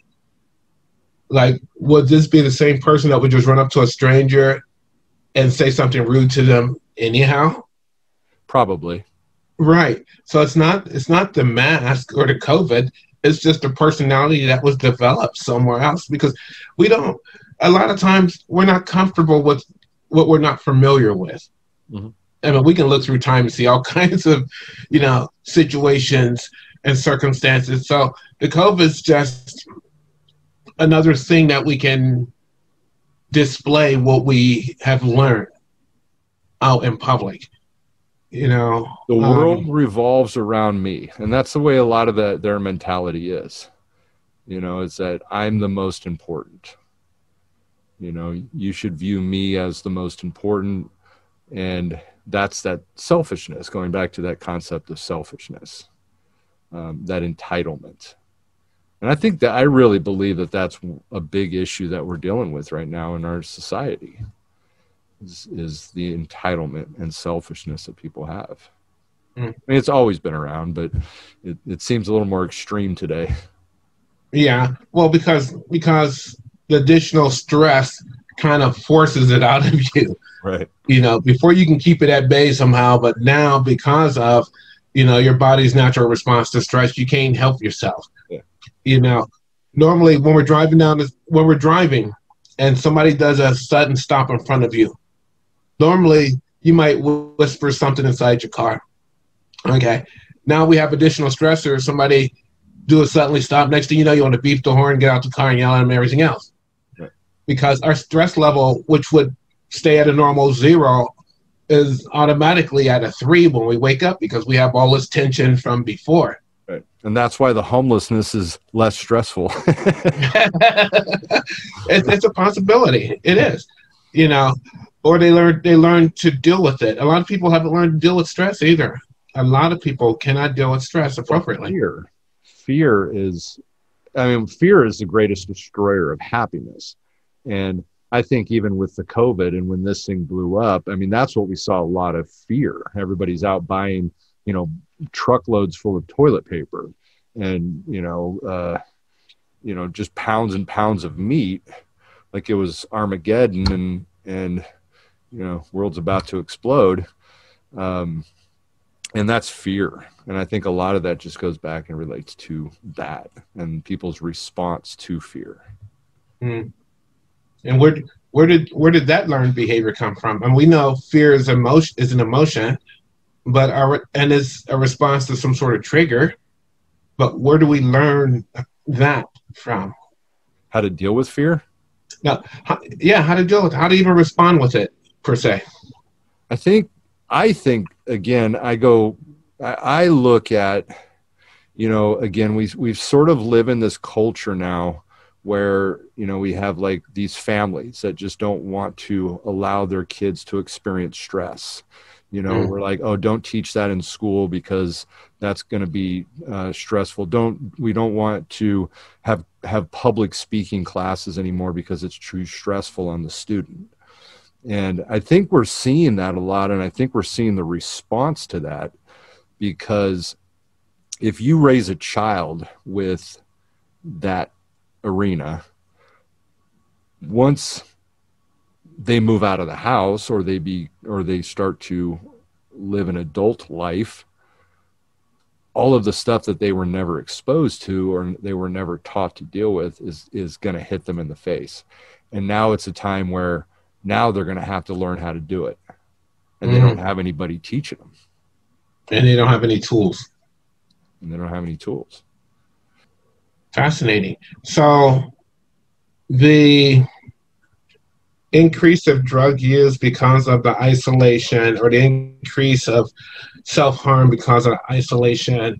Like, would this be the same person that would just run up to a stranger and say something rude to them anyhow? probably. Right. So it's not the mask or the COVID. It's just a personality that was developed somewhere else because we don't. A lot of times we're not comfortable with what we're not familiar with. Mm-hmm. I mean, we can look through time and see all kinds of, situations and circumstances. So the COVID is just another thing that we can display what we have learned out in public. The world revolves around me, and that's the way a lot of their mentality is. Is that I'm the most important. You should view me as the most important, and that's that selfishness, going back to that concept of selfishness, that entitlement. And I think that I really believe that that's a big issue that we're dealing with right now in our society, is the entitlement and selfishness that people have. Mm. I mean, it's always been around, but it seems a little more extreme today. Yeah, well, because the additional stress kind of forces it out of you. Right. Before you can keep it at bay somehow, but now because of your body's natural response to stress, you can't help yourself. Yeah. Normally when we're driving and somebody does a sudden stop in front of you, normally you might whisper something inside your car. Okay. Now we have additional stressors. Somebody do a suddenly stop. Next thing you know, you want to beep the horn, get out the car, and yell at them and everything else. Right. Because our stress level, which would stay at a normal 0, is automatically at a 3 when we wake up because we have all this tension from before. Right. And that's why the homelessness is less stressful. It's a possibility. It is. Or they learn to deal with it. A lot of people haven't learned to deal with stress either. A lot of people cannot deal with stress appropriately. Fear is the greatest destroyer of happiness. And I think even with the COVID and when this thing blew up, that's what we saw, a lot of fear. Everybody's out buying, truckloads full of toilet paper and, just pounds and pounds of meat, like it was Armageddon and world's about to explode. And that's fear. And I think a lot of that just goes back and relates to that and people's response to fear. Mm. And where did that learned behavior come from? And we know fear is an emotion, but is a response to some sort of trigger. But where do we learn that from? How to deal with fear? Now, how to deal with it, how to even respond with it per se. I think again, I look at, again, we've sort of live in this culture now where, we have like these families that just don't want to allow their kids to experience stress. We're like, oh, don't teach that in school because that's going to be stressful. We don't want to have public speaking classes anymore because it's too stressful on the student. And I think we're seeing that a lot. And I think we're seeing the response to that, because if you raise a child with that arena, once they move out of the house or they start to live an adult life, all of the stuff that they were never exposed to or they were never taught to deal with is going to hit them in the face. And now it's a time where now they're going to have to learn how to do it. And they don't have anybody teaching them. And they don't have any tools. Fascinating. So the increase of drug use because of the isolation, or the increase of self-harm because of isolation,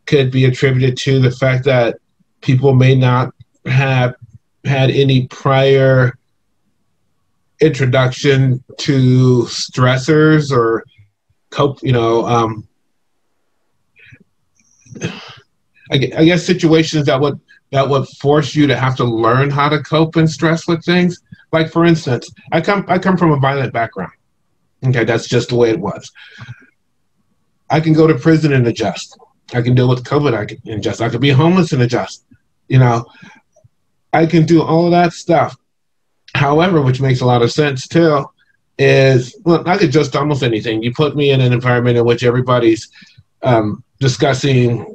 could be attributed to the fact that people may not have had any prior introduction to stressors or cope, I guess situations that would force you to have to learn how to cope and stress with things. Like, for instance, I come from a violent background. Okay, that's just the way it was. I can go to prison and adjust. I can deal with COVID. I can adjust. I could be homeless and adjust. I can do all of that stuff. However, which makes a lot of sense too, is, well, I could adjust almost anything. You put me in an environment in which everybody's discussing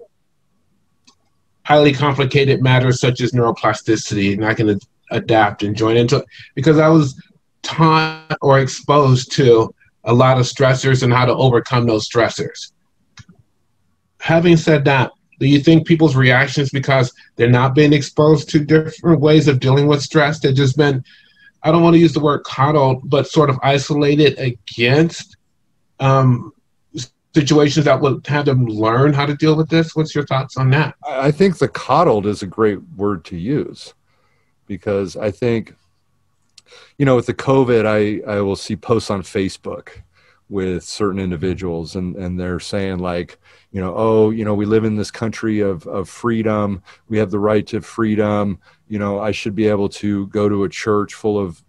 highly complicated matters such as neuroplasticity, and I can adapt and join into it because I was taught or exposed to a lot of stressors and how to overcome those stressors. Having said that, do you think people's reactions, because they're not being exposed to different ways of dealing with stress, they've just been, I don't want to use the word coddled, but sort of isolated against situations that would have them learn how to deal with this? What's your thoughts on that? I think the coddled is a great word to use, because I think, with the COVID, I will see posts on Facebook with certain individuals, and they're saying like, we live in this country of freedom. We have the right to freedom. I should be able to go to a church full of,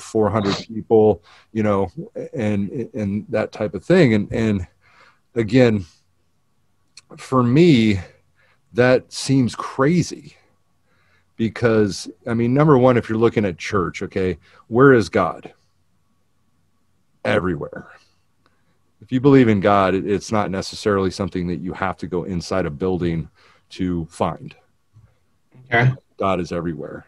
400 people, and that type of thing. And again, for me, that seems crazy because, number one, if you're looking at church, okay, where is God? Everywhere. If you believe in God, it's not necessarily something that you have to go inside a building to find. Okay. God is everywhere.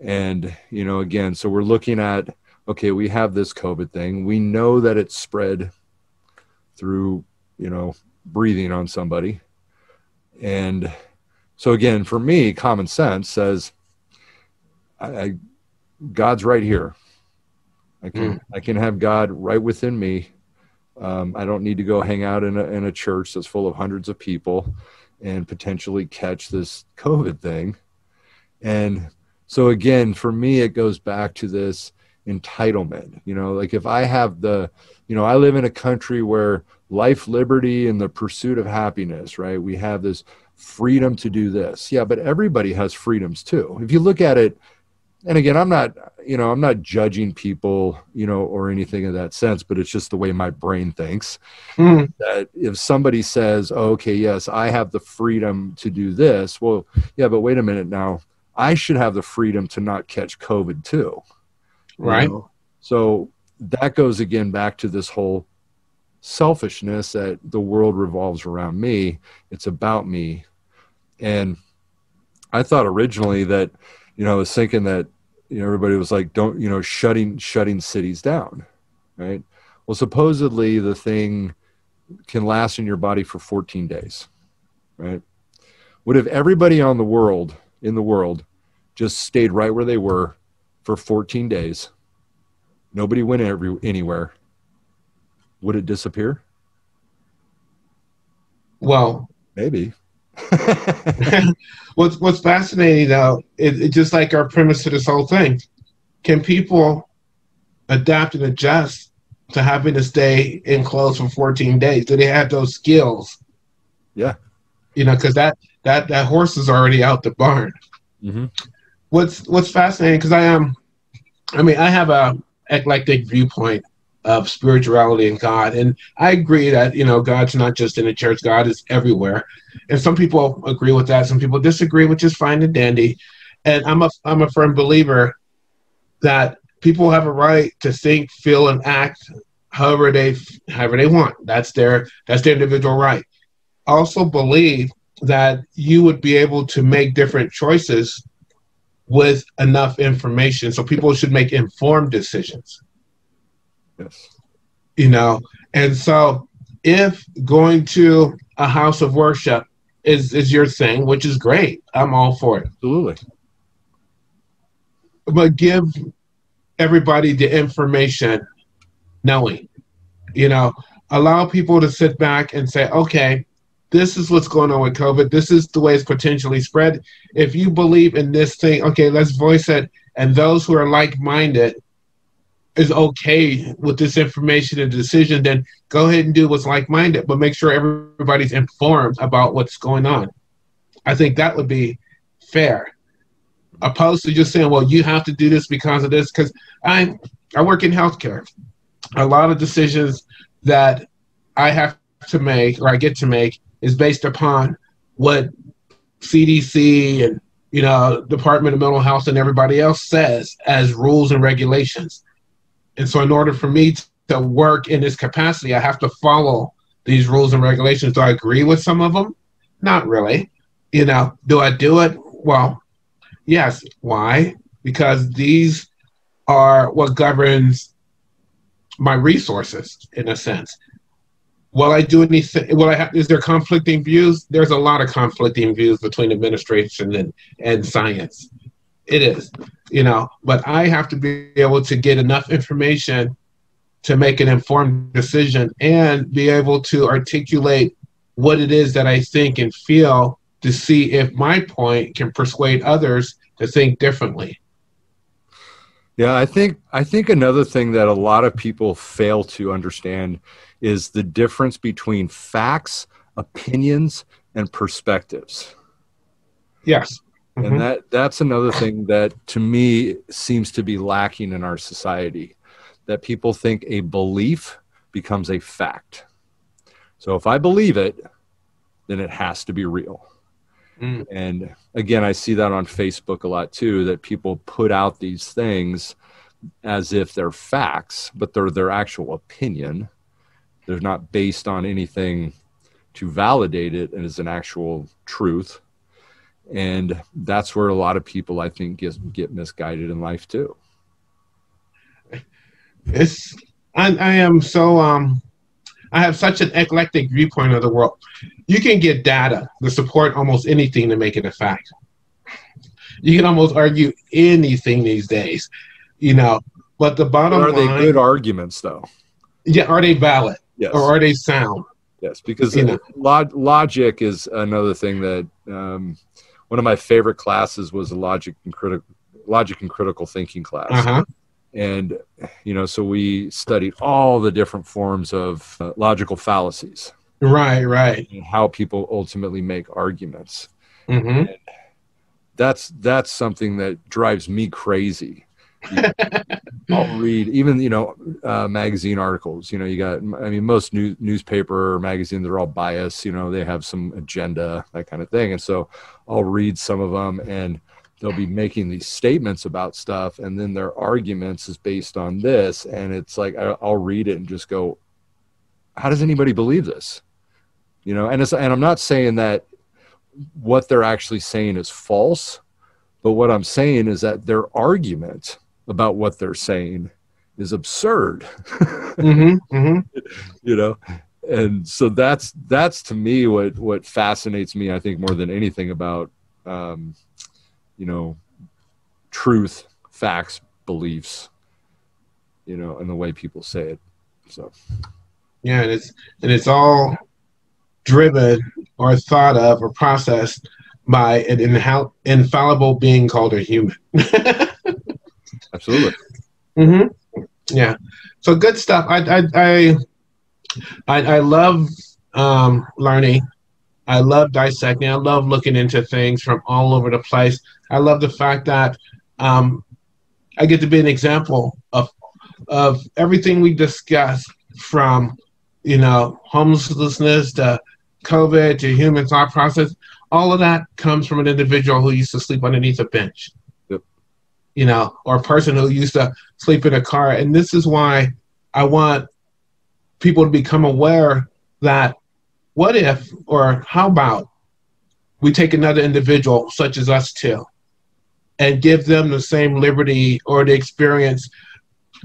And, again, so we're looking at, okay, we have this COVID thing. We know that it's spread through, breathing on somebody. And so again, for me, common sense says, God's right here. I can have God right within me. I don't need to go hang out in a church that's full of hundreds of people and potentially catch this COVID thing. And so again, for me, it goes back to this entitlement, like if I have I live in a country where life, liberty, and the pursuit of happiness, right? We have this freedom to do this. Yeah, but everybody has freedoms too. If you look at it, and again, I'm not judging people, or anything in that sense, but it's just the way my brain thinks. That if somebody says, oh, okay, yes, I have the freedom to do this. Well, yeah, but wait a minute now. I should have the freedom to not catch COVID too. Right. So that goes again back to this whole selfishness that the world revolves around me. It's about me. And I thought originally that, I was thinking that, everybody was like, don't, shutting cities down. Right. Well, supposedly the thing can last in your body for 14 days. Right. What if everybody in the world just stayed right where they were for 14 days? Nobody went anywhere. Would it disappear? Well, maybe. What's fascinating though, it's just like our premise to this whole thing. Can people adapt and adjust to having to stay enclosed for 14 days? Do they have those skills? Yeah. Because that horse is already out the barn. Mm-hmm. What's fascinating, because I have a eclectic viewpoint of spirituality and God, and I agree that God's not just in the church. God is everywhere, and some people agree with that. Some people disagree, which is fine and dandy. And I'm a firm believer that people have a right to think, feel, and act however they want. That's their individual right. Also believe that you would be able to make different choices with enough information. So people should make informed decisions. Yes. You know, and so if going to a house of worship is your thing, which is great, I'm all for it. Absolutely. But give everybody the information knowing, you know, allow people to sit back and say, okay, this is what's going on with COVID. This is the way it's potentially spread. If you believe in this thing, okay, let's voice it. And those who are like-minded is okay with this information and decision, then go ahead and do what's like-minded, but make sure everybody's informed about what's going on. I think that would be fair, opposed to just saying, well, you have to do this because of this. Because I work in healthcare. A lot of decisions that I have to make or I get to make is based upon what CDC and, you know, Department of Mental Health and everybody else says as rules and regulations. And so in order for me to work in this capacity, I have to follow these rules and regulations. Do I agree with some of them? Not really. You know, do I do it? Well, yes. Why? Because these are what governs my resources, in a sense. Will I do anything? Is there conflicting views? There's a lot of conflicting views between administration and science. It is, you know, but I have to be able to get enough information to make an informed decision and be able to articulate what it is that I think and feel to see if my point can persuade others to think differently. Yeah, I think another thing that a lot of people fail to understand is the difference between facts, opinions, and perspectives. Yes. And that's another thing that to me seems to be lacking in our society, that people think a belief becomes a fact. So if I believe it, then it has to be real. And again, I see that on Facebook a lot too, that people put out these things as if they're facts, but they're their actual opinion. They're not based on anything to validate it as an actual truth. And that's where a lot of people, I think, get misguided in life too. I am so I have such an eclectic viewpoint of the world. You can get data to support almost anything to make it a fact. You can almost argue anything these days, you know. But the bottom line, are they good arguments though? Yeah, are they valid? Yes. Or are they sound? Yes, because logic is another thing that one of my favorite classes was a logic and critical thinking class. And, you know, so we studied all the different forms of logical fallacies. Right. And how people ultimately make arguments. And that's something that drives me crazy. I'll read even, you know, magazine articles, you know, you got, I mean, most newspaper or magazines are all biased, you know, they have some agenda, that kind of thing. And so I'll read some of them and they'll be making these statements about stuff. And then their arguments is based on this. And it's like, I'll read it and just go, how does anybody believe this? You know, and I'm not saying that what they're actually saying is false, but what I'm saying is that their argument about what they're saying is absurd. You know, and so that's to me what fascinates me, I think, more than anything about you know, truth, facts, beliefs, you know, and the way people say it. So yeah, and it's all driven or thought of or processed by an infallible being called a human. Absolutely. Yeah. So good stuff. I love learning. I love dissecting. I love looking into things from all over the place. I love the fact that I get to be an example of everything we discuss, from, you know, homelessness to COVID to human thought process. All of that comes from an individual who used to sleep underneath a bench. Yep. You know, or a person who used to sleep in a car. And this is why I want people to become aware that what if, or how about we take another individual such as us two and give them the same liberty or the experience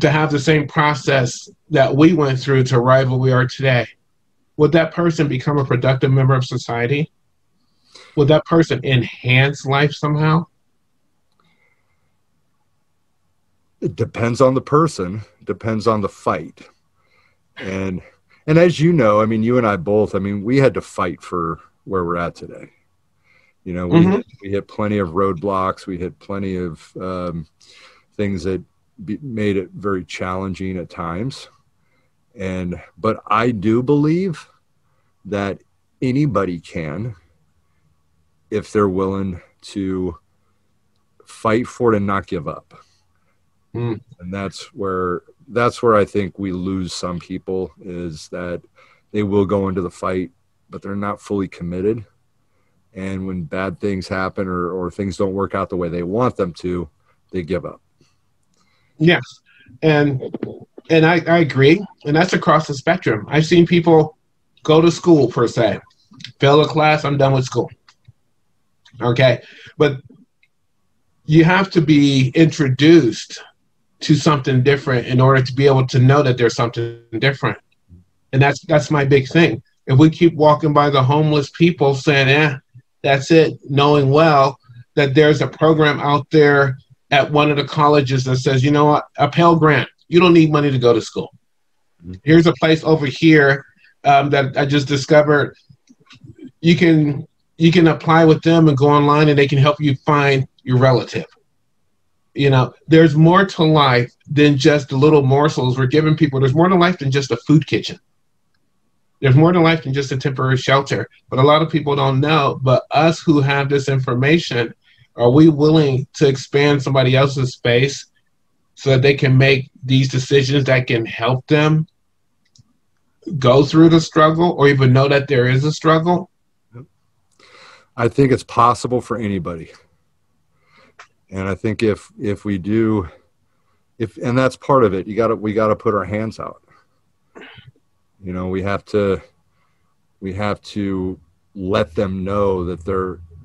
to have the same process that we went through to arrive where we are today? Would that person become a productive member of society? Would that person enhance life somehow? It depends on the person, depends on the fight. And as you know, I mean, you and I both, I mean, we had to fight for where we're at today. You know, we hit plenty of roadblocks. We hit plenty of things that made it very challenging at times. But I do believe that anybody can, if they're willing to fight for it and not give up. And that's where I think we lose some people, is that they will go into the fight, but they're not fully committed. And when bad things happen or things don't work out the way they want them to, they give up. Yes. And I agree. And that's across the spectrum. I've seen people go to school, per se, fail a class, I'm done with school. Okay. But you have to be introduced to something different in order to be able to know that there's something different. And that's my big thing. If we keep walking by the homeless people saying, that's it, knowing well that there's a program out there at one of the colleges that says, you know what, a Pell Grant, you don't need money to go to school. Here's a place over here that I just discovered. You can apply with them and go online and they can help you find your relative. You know, there's more to life than just the little morsels we're giving people. There's more to life than just a food kitchen. There's more to life than just a temporary shelter. But a lot of people don't know. But us who have this information, are we willing to expand somebody else's space so that they can make these decisions that can help them go through the struggle or even know that there is a struggle? I think it's possible for anybody. And I think if we do, and that's part of it, we got to put our hands out. You know, we have to let them know that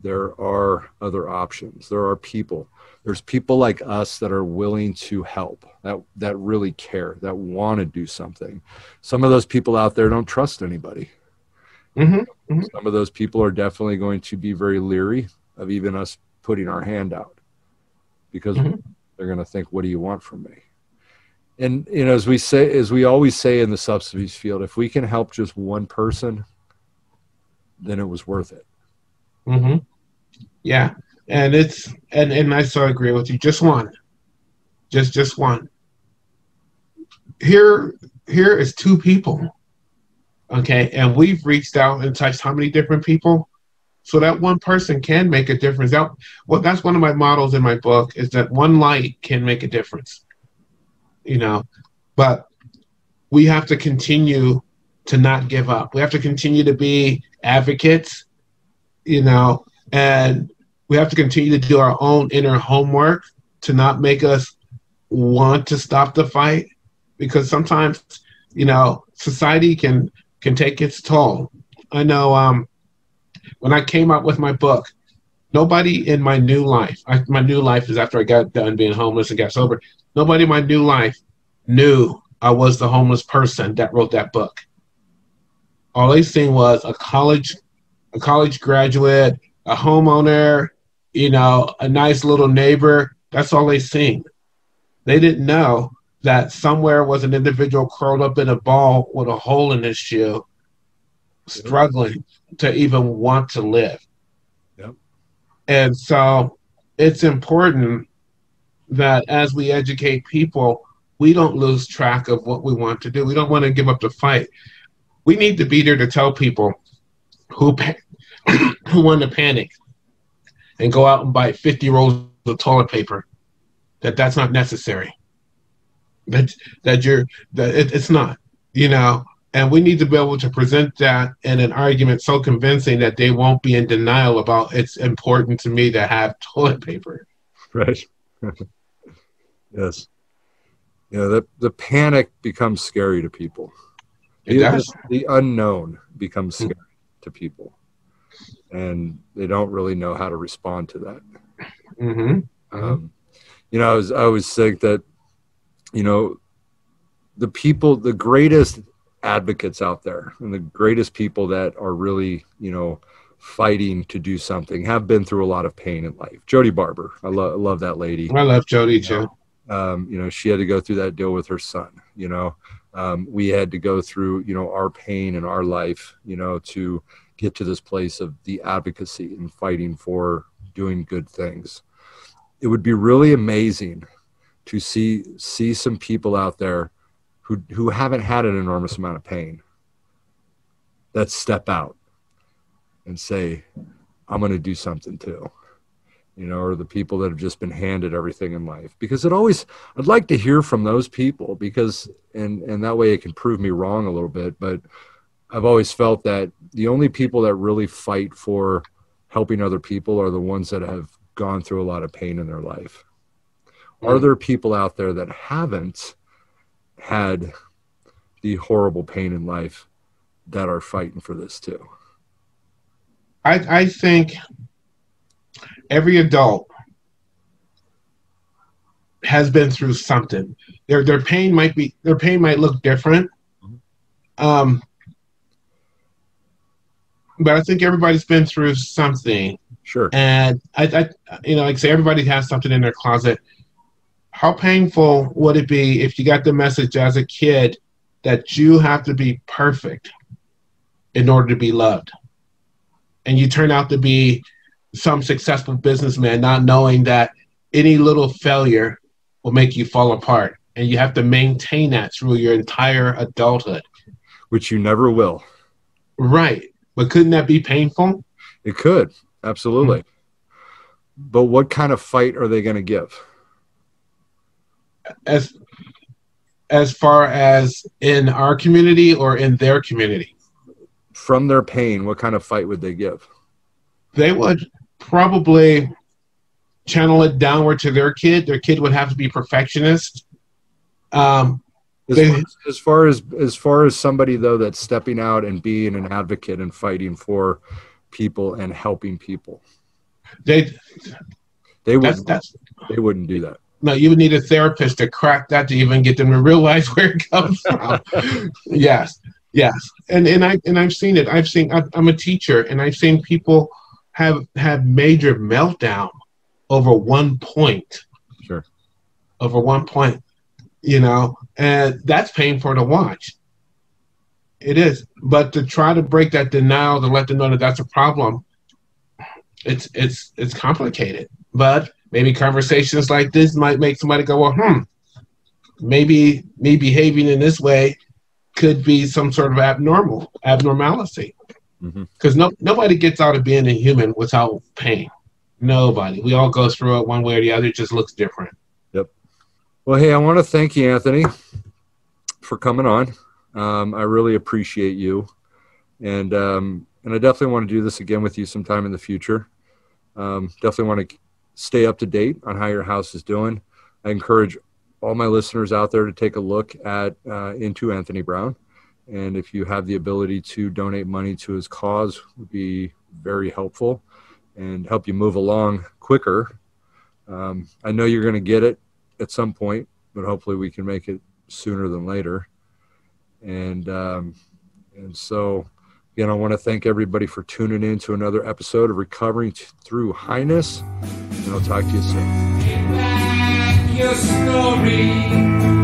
there are other options. There are people. There's people like us that are willing to help, that really care, that want to do something. Some of those people out there don't trust anybody. Some of those people are definitely going to be very leery of even us putting our hand out, because they're going to think, what do you want from me? And, you know, as we always say in the substance abuse field, if we can help just one person, then it was worth it. Yeah. And and I so agree with you. Just one. Just one. Here is two people. Okay. And we've reached out and touched how many different people? So that one person can make a difference. That's one of my models in my book, is that one light can make a difference. You know, but we have to continue to not give up. We have to continue to be advocates, you know, and we have to continue to do our own inner homework to not make us want to stop the fight, because sometimes, you know, society can take its toll. I know when I came out with my book, nobody in my new life, my new life is after I got done being homeless and got sober, nobody in my new life knew I was the homeless person that wrote that book. All they seen was a college graduate, a homeowner, you know, a nice little neighbor. That's all they seen. They didn't know that somewhere was an individual curled up in a ball with a hole in his shoe, struggling to even want to live. Yep. And so it's important that as we educate people, we don't lose track of what we want to do. We don't want to give up the fight. We need to be there to tell people who want to panic and go out and buy 50 rolls of toilet paper that's not necessary. It's not, you know. And we need to be able to present that in an argument so convincing that they won't be in denial about it's important to me to have toilet paper. Right. Yes. Yeah, the panic becomes scary to people. It does. The unknown becomes scary to people, and they don't really know how to respond to that. You know, I always think that, you know, the greatest advocates out there and the greatest people that are really, you know, fighting to do something have been through a lot of pain in life. Jody Barber, I love that lady. I love Jody too. You know, she had to go through that deal with her son. You know, we had to go through, you know, our pain in our life, you know, to get to this place of the advocacy and fighting for doing good things. It would be really amazing to see some people out there who haven't had an enormous amount of pain that step out and say, I'm going to do something too. You know, or the people that have just been handed everything in life. Because I'd like to hear from those people, because, and that way it can prove me wrong a little bit, but I've always felt that the only people that really fight for helping other people are the ones that have gone through a lot of pain in their life. Are there people out there that haven't had the horrible pain in life that are fighting for this too? I think every adult has been through something. Their pain might look different. But I think everybody's been through something. Sure. And I you know, like I say, everybody has something in their closet. How painful would it be if you got the message as a kid that you have to be perfect in order to be loved? And you turn out to be some successful businessman, not knowing that any little failure will make you fall apart. And you have to maintain that through your entire adulthood. Which you never will. Right. But couldn't that be painful? It could. Absolutely. But what kind of fight are they going to give? As far as in our community or in their community? From their pain, what kind of fight would they give? They would probably channel it downward to their kid. Their kid would have to be perfectionist. As far as somebody though that's stepping out and being an advocate and fighting for people and helping people, they wouldn't do that. No, you would need a therapist to crack that to even get them to realize where it comes from. Yes. And I've seen it. I'm a teacher, and I've seen people have major meltdown over 1 point. Sure. Over 1 point, you know, and that's painful to watch. It is. But to try to break that denial, to let them know that that's a problem, it's complicated. But maybe conversations like this might make somebody go, well, maybe me behaving in this way could be some sort of abnormality. Because nobody gets out of being a human without pain. Nobody. We all go through it one way or the other. It just looks different. Yep. Well, hey, I want to thank you, Anthony, for coming on. I really appreciate you. And I definitely want to do this again with you sometime in the future. Definitely want to stay up to date on how your house is doing. I encourage all my listeners out there to take a look at into Anthony Brown. And if you have the ability to donate money to his cause, would be very helpful and help you move along quicker. I know you're going to get it at some point, but hopefully we can make it sooner than later. And so, again, I want to thank everybody for tuning in to another episode of Recovering Through Highness, and I'll talk to you soon. Get back your story.